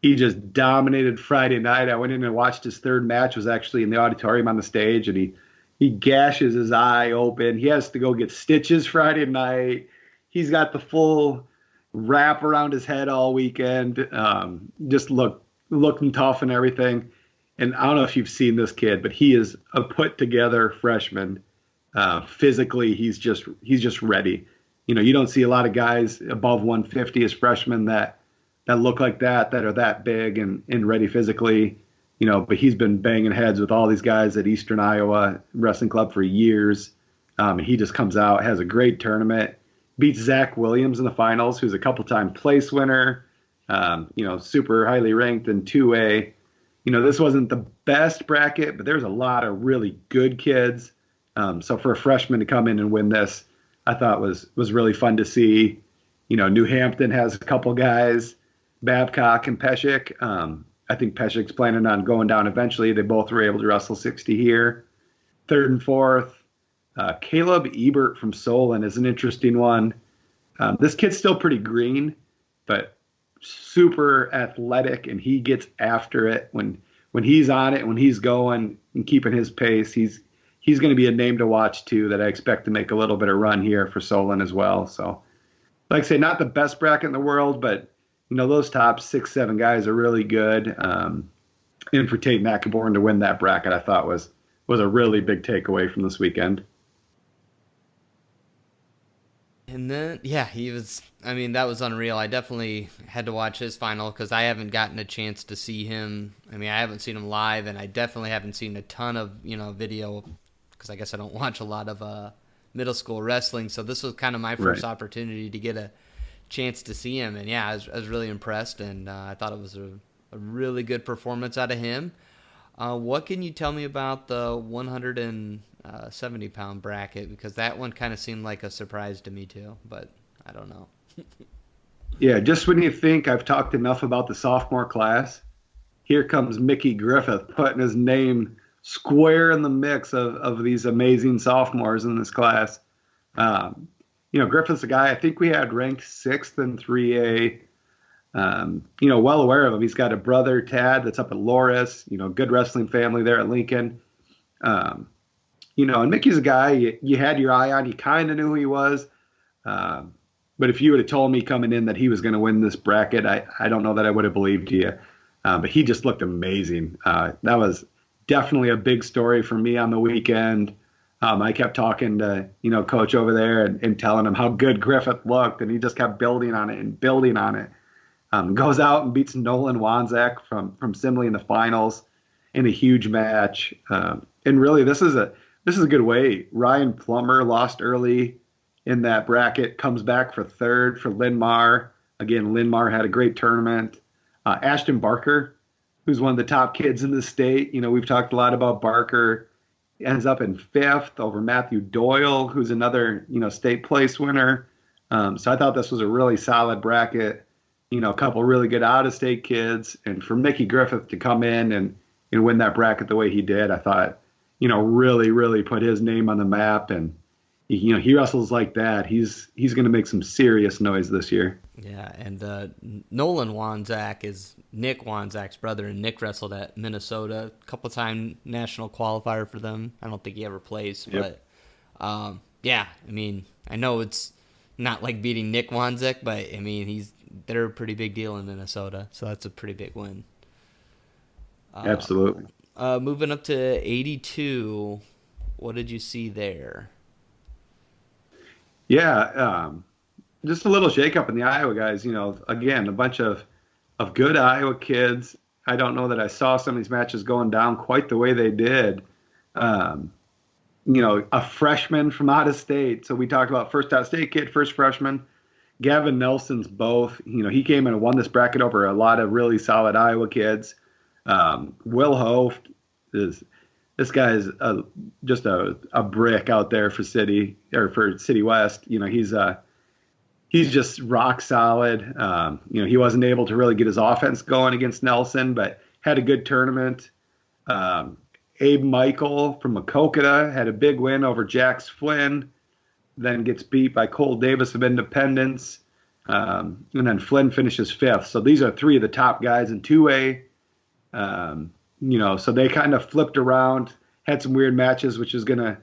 He just dominated Friday night. I went in and watched his third match, was actually in the auditorium on the stage, and he gashes his eye open. He has to go get stitches Friday night. He's got the full wrap around his head all weekend. Just looking tough and everything. And I don't know if you've seen this kid, but he is a put together freshman. Physically, he's just ready. You don't see a lot of guys above 150 as freshmen that look like that are that big and ready physically. But he's been banging heads with all these guys at Eastern Iowa Wrestling Club for years. He just comes out, has a great tournament. Beats Zach Williams in the finals, who's a couple-time place winner, super highly ranked in 2A. This wasn't the best bracket, but there's a lot of really good kids. So for a freshman to come in and win this, I thought was really fun to see. New Hampton has a couple guys, Babcock and Peshek. I think Peshek's planning on going down eventually. They both were able to wrestle 60 here. Third and fourth. Caleb Ebert from Solon is an interesting one. This kid's still pretty green, but super athletic, and he gets after it when he's on it, when he's going and keeping his pace. He's going to be a name to watch too, that I expect to make a little bit of run here for Solon as well. So, like I say, not the best bracket in the world, but those top 6-7 guys are really good. And for Tate Nakaborn to win that bracket, I thought was a really big takeaway from this weekend. And then, that was unreal. I definitely had to watch his final because I haven't gotten a chance to see him. I haven't seen him live, and I definitely haven't seen a ton of, video because I guess I don't watch a lot of middle school wrestling. So this was kind of my first opportunity to get a chance to see him. And, I was really impressed, and I thought it was a really good performance out of him. What can you tell me about the 170-pound bracket? Because that one kind of seemed like a surprise to me too, but I don't know. Yeah, just when you think I've talked enough about the sophomore class, here comes Mickey Griffith putting his name square in the mix of these amazing sophomores in this class. Griffith's a guy I think we had ranked 6th in 3A. Well aware of him. He's got a brother, Tad, that's up at Loris, good wrestling family there at Lincoln. And Mickey's a guy you had your eye on. You kind of knew who he was. But if you would have told me coming in that he was going to win this bracket, I don't know that I would have believed you. But he just looked amazing. That was definitely a big story for me on the weekend. I kept talking to, coach over there and telling him how good Griffith looked, and he just kept building on it and building on it. Goes out and beats Nolan Wanzak from Simley in the finals in a huge match. And really, this is a good way. Ryan Plummer lost early in that bracket, comes back for third for Linmar. Again, Linmar had a great tournament. Ashton Barker, who's one of the top kids in the state. We've talked a lot about Barker. Ends up in fifth over Matthew Doyle, who's another, state place winner. So I thought this was a really solid bracket. A couple really good out-of-state kids. And for Mickey Griffith to come in and win that bracket the way he did, I thought, really, really put his name on the map. And, he wrestles like that. He's going to make some serious noise this year. Yeah, and Nolan Wanzak is Nick Wanzak's brother, and Nick wrestled at Minnesota, a couple-time national qualifier for them. I don't think he ever placed, Yep. but yeah, I know it's not like beating Nick Wanzak, but they're a pretty big deal in Minnesota, so that's a pretty big win. Absolutely. Moving up to 82, what did you see there? Yeah, just a little shakeup in the Iowa guys. Again, a bunch of good Iowa kids. I don't know that I saw some of these matches going down quite the way they did. A freshman from out of state. So we talked about first out of state kid, first freshman. Gavin Nelson's both. He came in and won this bracket over a lot of really solid Iowa kids. Will Hoft is. This guy is just a brick out there for City West. He's just rock solid. He wasn't able to really get his offense going against Nelson, but had a good tournament. Abe Michael from Makokata had a big win over Jax Flynn, then gets beat by Cole Davis of Independence, and then Flynn finishes fifth. So these are three of the top guys in 2A. So they kind of flipped around, had some weird matches, which is going to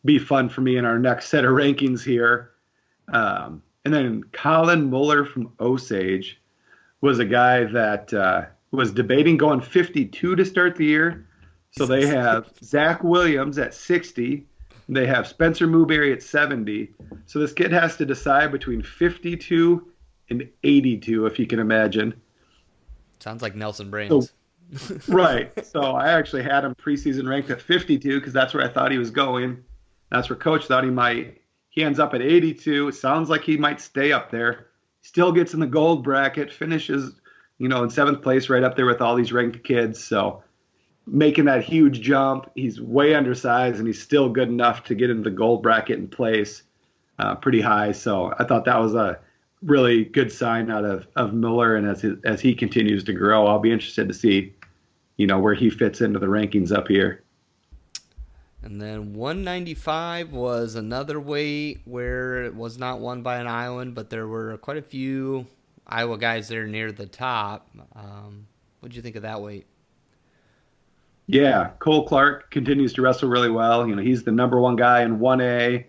be fun for me in our next set of rankings here. And then Colin Muller from Osage was a guy that was debating going 52 to start the year. So they have Zach Williams at 60. They have Spencer Mooberry at 70. So this kid has to decide between 52 and 82, if you can imagine. Sounds like Nelson Brains. Right. So I actually had him preseason ranked at 52 because that's where I thought he was going. That's where Coach thought he might. He ends up at 82. It sounds like he might stay up there. Still gets in the gold bracket, finishes, in seventh place right up there with all these ranked kids. So making that huge jump. He's way undersized, and he's still good enough to get into the gold bracket and place pretty high. So I thought that was a really good sign out of Miller, and as he continues to grow, I'll be interested to see where he fits into the rankings up here. And then 195 was another weight where it was not won by an Iowan, but there were quite a few Iowa guys there near the top. What did you think of that weight? Yeah, Cole Clark continues to wrestle really well. He's the number one guy in 1A.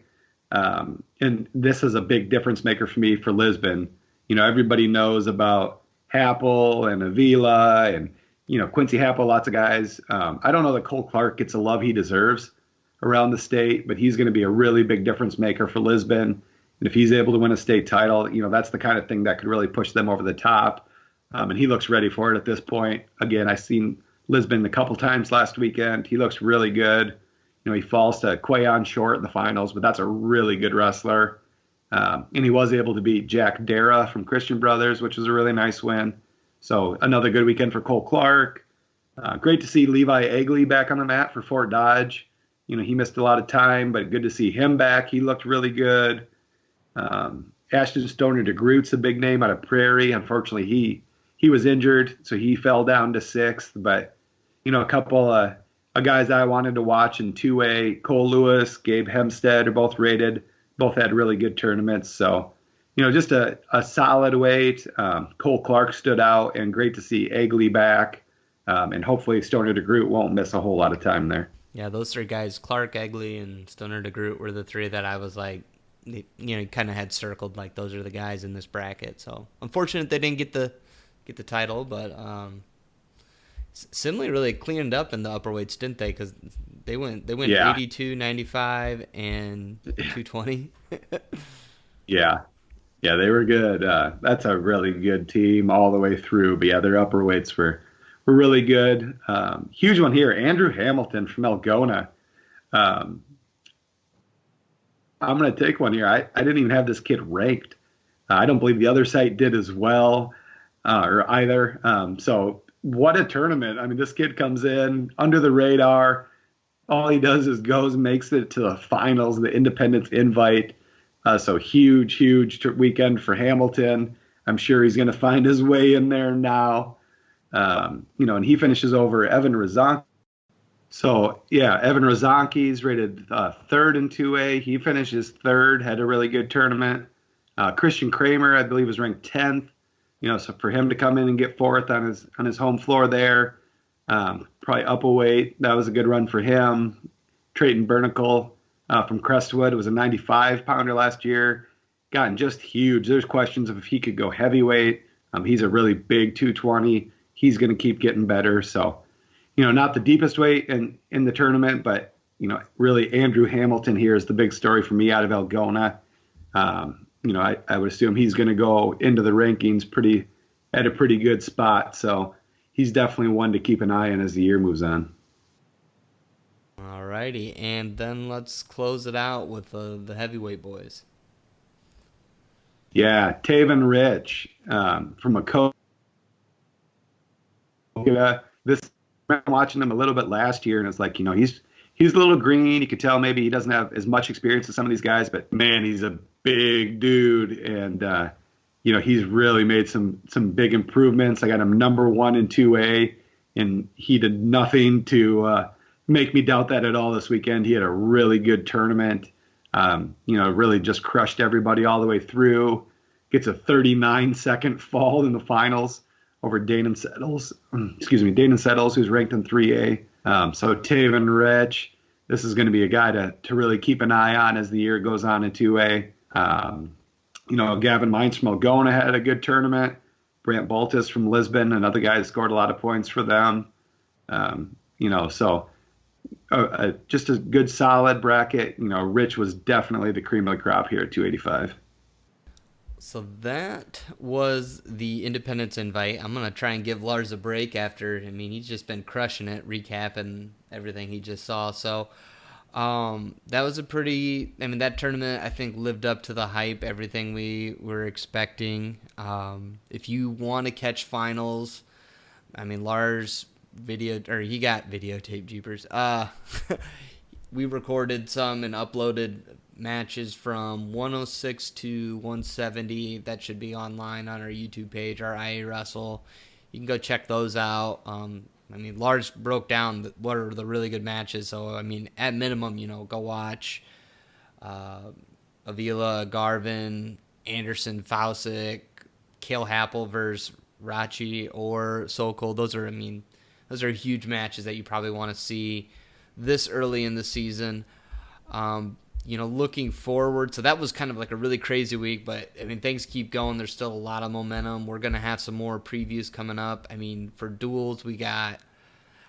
And this is a big difference maker for me for Lisbon. Everybody knows about Happel and Avila and, Quincy Happel, lots of guys. I don't know that Cole Clark gets the love he deserves around the state, but he's going to be a really big difference maker for Lisbon. And if he's able to win a state title, that's the kind of thing that could really push them over the top. And he looks ready for it at this point. Again, I've seen Lisbon a couple times last weekend. He looks really good. He falls to Quayon short in the finals, but that's a really good wrestler. And he was able to beat Jack Dara from Christian Brothers, which was a really nice win. So another good weekend for Cole Clark. Great to see Levi Egley back on the mat for Fort Dodge. He missed a lot of time, but good to see him back. He looked really good. Ashton Stoner DeGroot's a big name out of Prairie. Unfortunately, he was injured, so he fell down to sixth. But, a couple of guys I wanted to watch in 2A, Cole Lewis, Gabe Hempstead are both rated. Both had really good tournaments. So, just a solid weight. Cole Clark stood out, and great to see Egley back. And hopefully Stoner DeGroot won't miss a whole lot of time there. Yeah, those three guys, Clark, Egley, and Stoner DeGroot, were the three that I was like, kind of had circled like those are the guys in this bracket. So unfortunate they didn't get the title, but Simley really cleaned up in the upper weights, didn't they? Because they went 82, 95, and 220. Yeah, they were good. That's a really good team all the way through. But yeah, their upper weights were really good. Huge one here, Andrew Hamilton from Algona. I'm going to take one here. I didn't even have this kid ranked. I don't believe the other site did as well, or either. So what a tournament. I mean, this kid comes in under the radar. All he does is makes it to the finals, the Independence invite. So huge weekend for Hamilton. I'm sure he's going to find his way in there now. And he finishes over Evan Razanki. So, yeah, Evan Razanki's rated third in 2A. He finishes third, had a really good tournament. Christian Kramer, I believe, was ranked 10th. So for him to come in and get fourth on his home floor there, probably up a weight, that was a good run for him. Trayton Bernicle from Crestwood was a 95-pounder last year. Gotten just huge. There's questions of if he could go heavyweight. He's a really big 220. He's going to keep getting better. So, not the deepest weight in the tournament, but, really Andrew Hamilton here is the big story for me out of Algona. I would assume he's going to go into the rankings at a pretty good spot. So he's definitely one to keep an eye on as the year moves on. All righty. And then let's close it out with the heavyweight boys. Yeah, Taven Rich from a coach. I'm watching him a little bit last year, and it's like, he's a little green. You could tell maybe he doesn't have as much experience as some of these guys, but man, he's a big dude, and he's really made some big improvements. I got him number 1 in 2A, and he did nothing to make me doubt that at all this weekend. He had a really good tournament. Really just crushed everybody all the way through. Gets a 39-second fall in the finals over Danon Settles, who's ranked in 3A. So Taven Rich, this is going to be a guy to really keep an eye on as the year goes on in 2A. Gavin Mines from Algona had a good tournament. Brant Baltus from Lisbon, another guy that scored a lot of points for them. Just a good solid bracket. Rich was definitely the cream of the crop here at 285. So that was the Independence invite. I'm going to try and give Lars a break after, he's just been crushing it, recapping everything he just saw. So that was that tournament, I think, lived up to the hype, everything we were expecting. If you want to catch finals, Lars he got videotape, jeepers. We recorded some and uploaded matches from 106 to 170. That should be online on our YouTube page, our IA Wrestle. You can go check those out. Lars broke down what are the really good matches. So, at minimum, go watch Avila, Garvin, Anderson, Fausick, Cale Happel versus Rachi or Sokol. Those are huge matches that you probably want to see this early in the season. Looking forward, so that was kind of like a really crazy week, but things keep going. There's still a lot of momentum. We're going to have some more previews coming up. For duels, we got,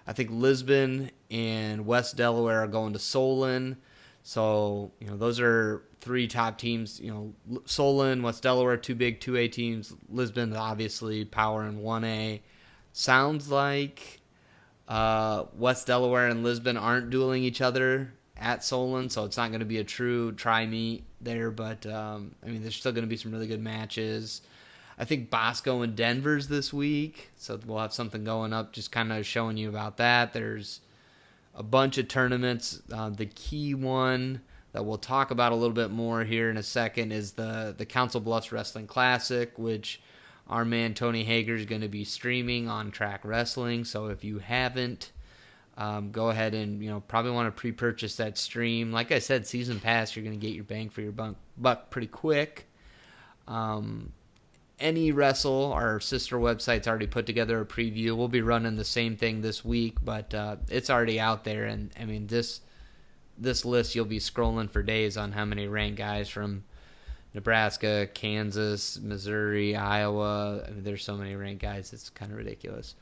I think, Lisbon and West Delaware are going to Solon. So, those are 3 top teams. Solon, West Delaware, 2 big 2A teams. Lisbon, obviously, power in 1A. Sounds like West Delaware and Lisbon aren't dueling each other at Solon, so it's not going to be a true tri-meet there, but there's still going to be some really good matches. I think Bosco and Denver's this week, so we'll have something going up just kind of showing you about that. There's a bunch of tournaments. The key one that we'll talk about a little bit more here in a second is the Council Bluffs Wrestling Classic, which our man Tony Hager is going to be streaming on Track Wrestling, so if you haven't, go ahead and probably want to pre-purchase that stream. Like I said, season pass, you're going to get your bang for your buck pretty quick. Any Wrestle, our sister website's already put together a preview. We'll be running the same thing this week, but it's already out there. And this list, you'll be scrolling for days on how many ranked guys from Nebraska, Kansas, Missouri, Iowa. I mean, there's so many ranked guys. It's kind of ridiculous.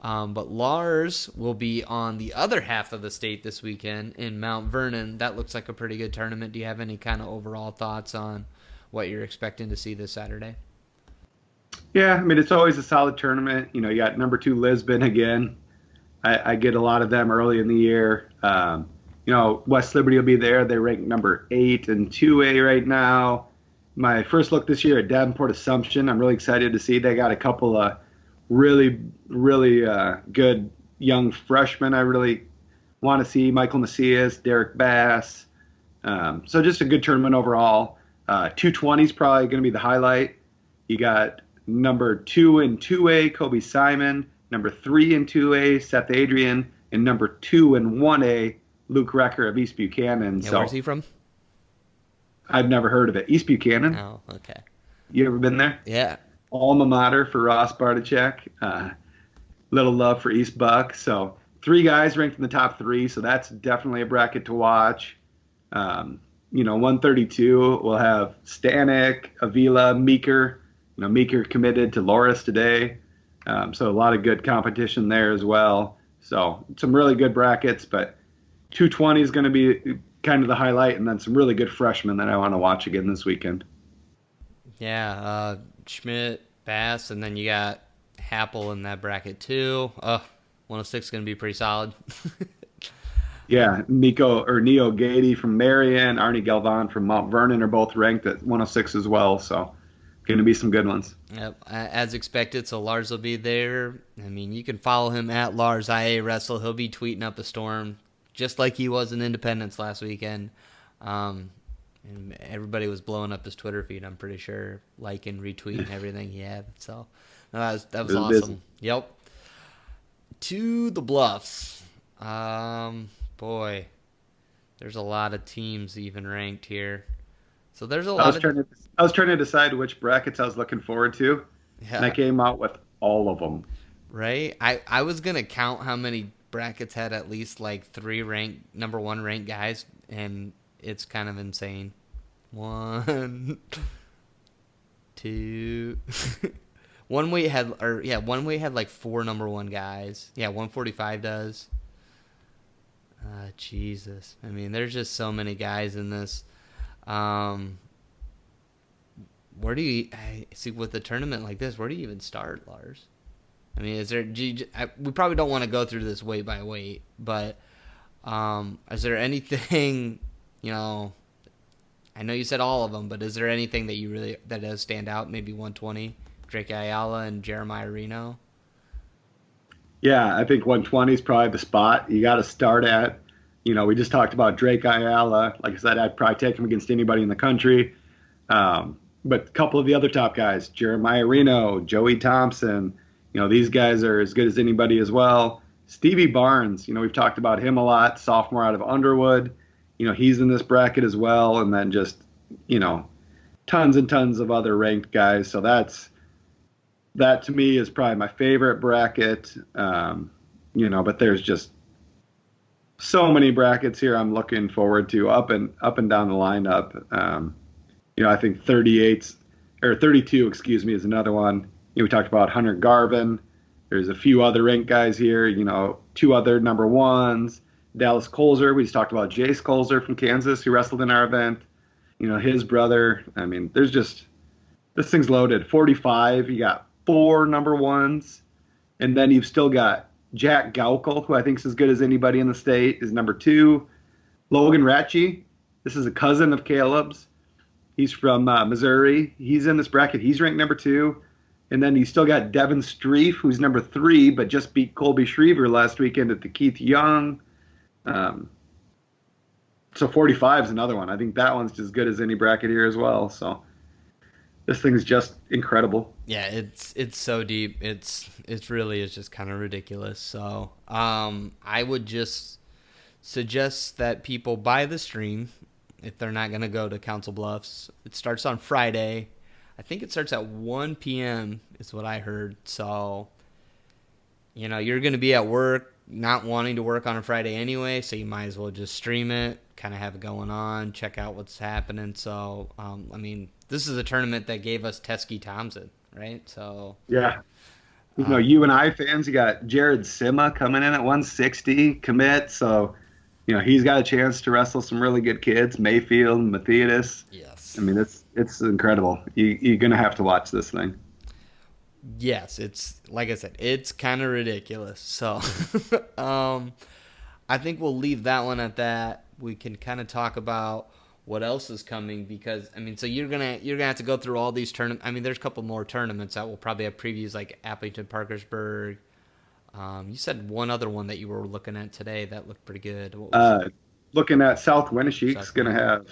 But Lars will be on the other half of the state this weekend in Mount Vernon. That looks like a pretty good tournament. Do you have any kind of overall thoughts on what you're expecting to see this Saturday? Yeah, I mean, it's always a solid tournament. You got number 2 Lisbon again. I get a lot of them early in the year. West Liberty will be there. They rank number 8 in 2A right now. My first look this year at Davenport Assumption, I'm really excited to see. They got a couple of really, really good young freshmen I really want to see. Michael Macias, Derek Bass. So just a good tournament overall. 220 is probably going to be the highlight. You got number 2 in 2A, Kobe Simon. Number 3 in 2A, Seth Adrian. And number 2 in 1A, Luke Recker of East Buchanan. Yeah, so where's he from? I've never heard of it. East Buchanan. Oh, okay. You ever been there? Yeah. Alma mater for Ross Bartachek. Little love for East Buck. So 3 guys ranked in the top 3. So that's definitely a bracket to watch. 132, we'll have Stanek, Avila, Meeker. Meeker committed to Loris today. So a lot of good competition there as well. So some really good brackets, but 220 is going to be kind of the highlight, and then some really good freshmen that I want to watch again this weekend. Yeah, Schmidt, Bass, and then you got Happel in that bracket too. 106 is going to be pretty solid. Yeah, Neo Gady from Marion, Arnie Galvan from Mount Vernon are both ranked at 106 as well, so going to be some good ones. Yep, as expected, so Lars will be there. I mean, you can follow him at Lars IA Wrestle. He'll be tweeting up a storm, just like he was in Independence last weekend. And everybody was blowing up his Twitter feed, I'm pretty sure, liking, retweeting everything he had. So that was Really awesome. busy. Yep. To the Bluffs. Boy, there's a lot of teams even ranked here. So there's a lot I was trying to decide which brackets I was looking forward to, Yeah. and I came out with all of them. Right? I was going to count how many brackets had at least like 3 number 1 ranked guys, and it's kind of insane. 1, 2. One weight had like 4 number 1 guys. Yeah, 145 does. Jesus. I mean, there's just so many guys in this. Where do you see with a tournament like this? Where do you even start, Lars? I mean, we probably don't want to go through this weight by weight, but is there anything, I know you said all of them, but is there anything that does stand out? Maybe 120, Drake Ayala and Jeremiah Reno. Yeah, I think 120 is probably the spot you got to start at. We just talked about Drake Ayala. Like I said, I'd probably take him against anybody in the country. But a couple of the other top guys, Jeremiah Reno, Joey Thompson, these guys are as good as anybody as well. Stevie Barnes, we've talked about him a lot, sophomore out of Underwood. He's in this bracket as well. And then just, tons and tons of other ranked guys. So that to me is probably my favorite bracket. But there's just so many brackets here I'm looking forward to up and down the lineup. I think 32, is another one. We talked about Hunter Garvin. There's a few other ranked guys here, 2 other number 1s. Dallas Colzer, we just talked about Jace Colzer from Kansas, who wrestled in our event. His brother. I mean, this thing's loaded. 45, you got 4 number 1s. And then you've still got Jack Gaukel, who I think is as good as anybody in the state, is number 2. Logan Ratchie, this is a cousin of Caleb's. He's from Missouri. He's in this bracket. He's ranked number 2. And then you still got Devin Streef, who's number 3, but just beat Colby Schriever last weekend at the Keith Young. So 45 is another one. I think that one's as good as any bracket here as well. So this thing's just incredible. Yeah, it's so deep. It really is just kind of ridiculous. So I would just suggest that people buy the stream if they're not going to go to Council Bluffs. It starts on Friday. I think it starts at 1 p.m. is what I heard. So, you're going to be at work, not wanting to work on a Friday anyway, so you might as well just stream it, kind of have it going on, check out what's happening. So, this is a tournament that gave us Teskey Thompson, right? So Yeah. UNI fans, you got Jared Sima coming in at 160 commit. So, he's got a chance to wrestle some really good kids, Mayfield, Matthias. yes. I mean, it's incredible. You're going to have to watch this thing. Yes, it's like I said, it's kind of ridiculous. So, I think we'll leave that one at that. We can kind of talk about what else is coming because so you're gonna have to go through all these tournaments. There's a couple more tournaments that will probably have previews like Appleton, Parkersburg. You said one other one that you were looking at today that looked pretty good. What was it? Looking at South Winneshiek's going to have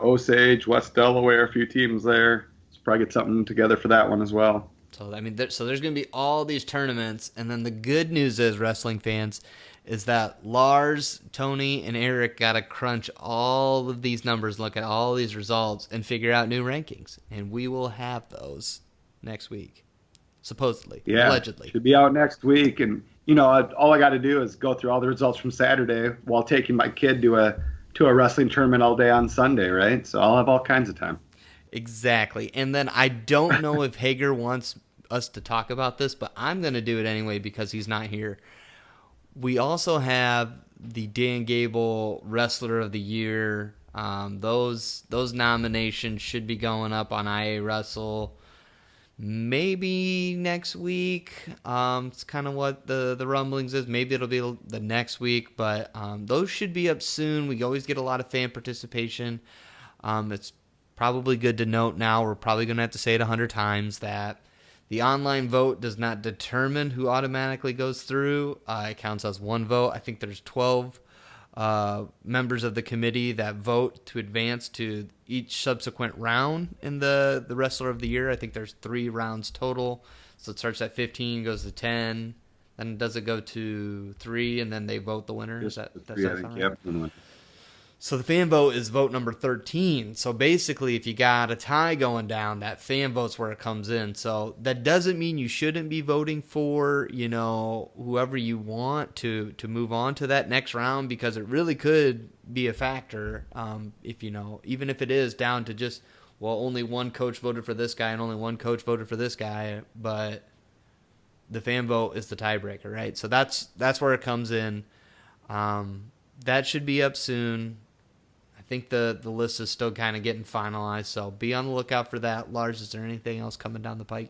Osage, West Delaware, a few teams there. Let's probably get something together for that one as well. So there's going to be all these tournaments, and then the good news is, wrestling fans, is that Lars, Tony, and Eric got to crunch all of these numbers, look at all these results, and figure out new rankings. And we will have those next week, supposedly, allegedly. Should be out next week. And, all I got to do is go through all the results from Saturday while taking my kid to a wrestling tournament all day on Sunday, right? So I'll have all kinds of time. Exactly. And then I don't know if Hager wants us to talk about this, but I'm going to do it anyway because he's not here. We also have the Dan Gable Wrestler of the Year. Those nominations should be going up on IA Wrestle maybe next week. It's kind of what the rumblings is. Maybe it'll be the next week, but those should be up soon. We always get a lot of fan participation. It's probably good to note now, we're probably going to have to say it 100 times, that the online vote does not determine who automatically goes through. It counts as one vote. I think there's 12 members of the committee that vote to advance to each subsequent round in the Wrestler of the Year. I think there's 3 rounds total. So it starts at 15, goes to 10, then does it go to 3, and then they vote the winner? Does that sound right? Yep. So the fan vote is vote number 13. So basically, if you got a tie going down, that fan vote's where it comes in. So that doesn't mean you shouldn't be voting for, whoever you want to move on to that next round, because it really could be a factor. If even if it is down to just, only one coach voted for this guy and only one coach voted for this guy, but the fan vote is the tiebreaker, right? So that's where it comes in. That should be up soon. I think the list is still kind of getting finalized, so be on the lookout for that. Lars, is there anything else coming down the pike?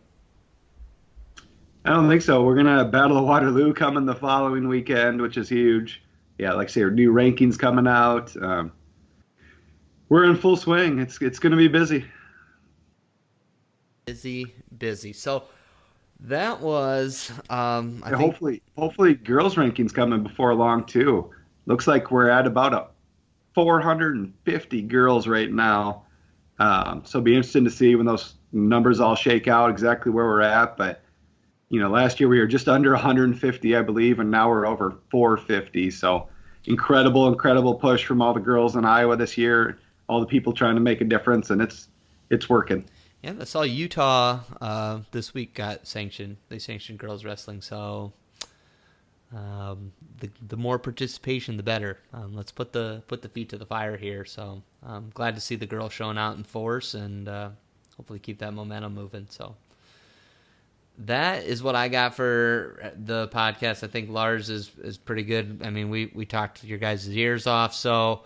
I don't think so. We're going to Battle of Waterloo coming the following weekend, which is huge. Yeah, like I say, our new rankings coming out. We're in full swing. It's going to be busy. Busy. So that was hopefully girls rankings coming before long too. Looks like we're at about 450 girls right now. So it'll be interesting to see when those numbers all shake out exactly where we're at. But, last year we were just under 150, I believe, and now we're over 450. So incredible push from all the girls in Iowa this year, all the people trying to make a difference, and it's working. Yeah, I saw Utah this week got sanctioned. They sanctioned girls wrestling, so the more participation, the better. Let's put the feet to the fire here. So I'm glad to see the girls showing out in force, and hopefully keep that momentum moving. So that is what I got for the podcast. I think Lars is pretty good. We talked your guys' ears off, so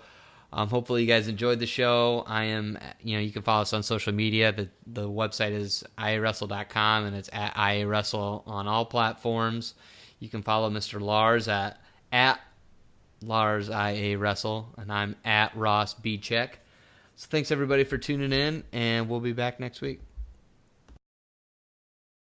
hopefully you guys enjoyed the show. You can follow us on social media. The website is iawrestle.com, and it's at iawrestle on all platforms. You can follow Mr. Lars at Lars IA Wrestle, and I'm at Ross B Check. So thanks everybody for tuning in, and we'll be back next week.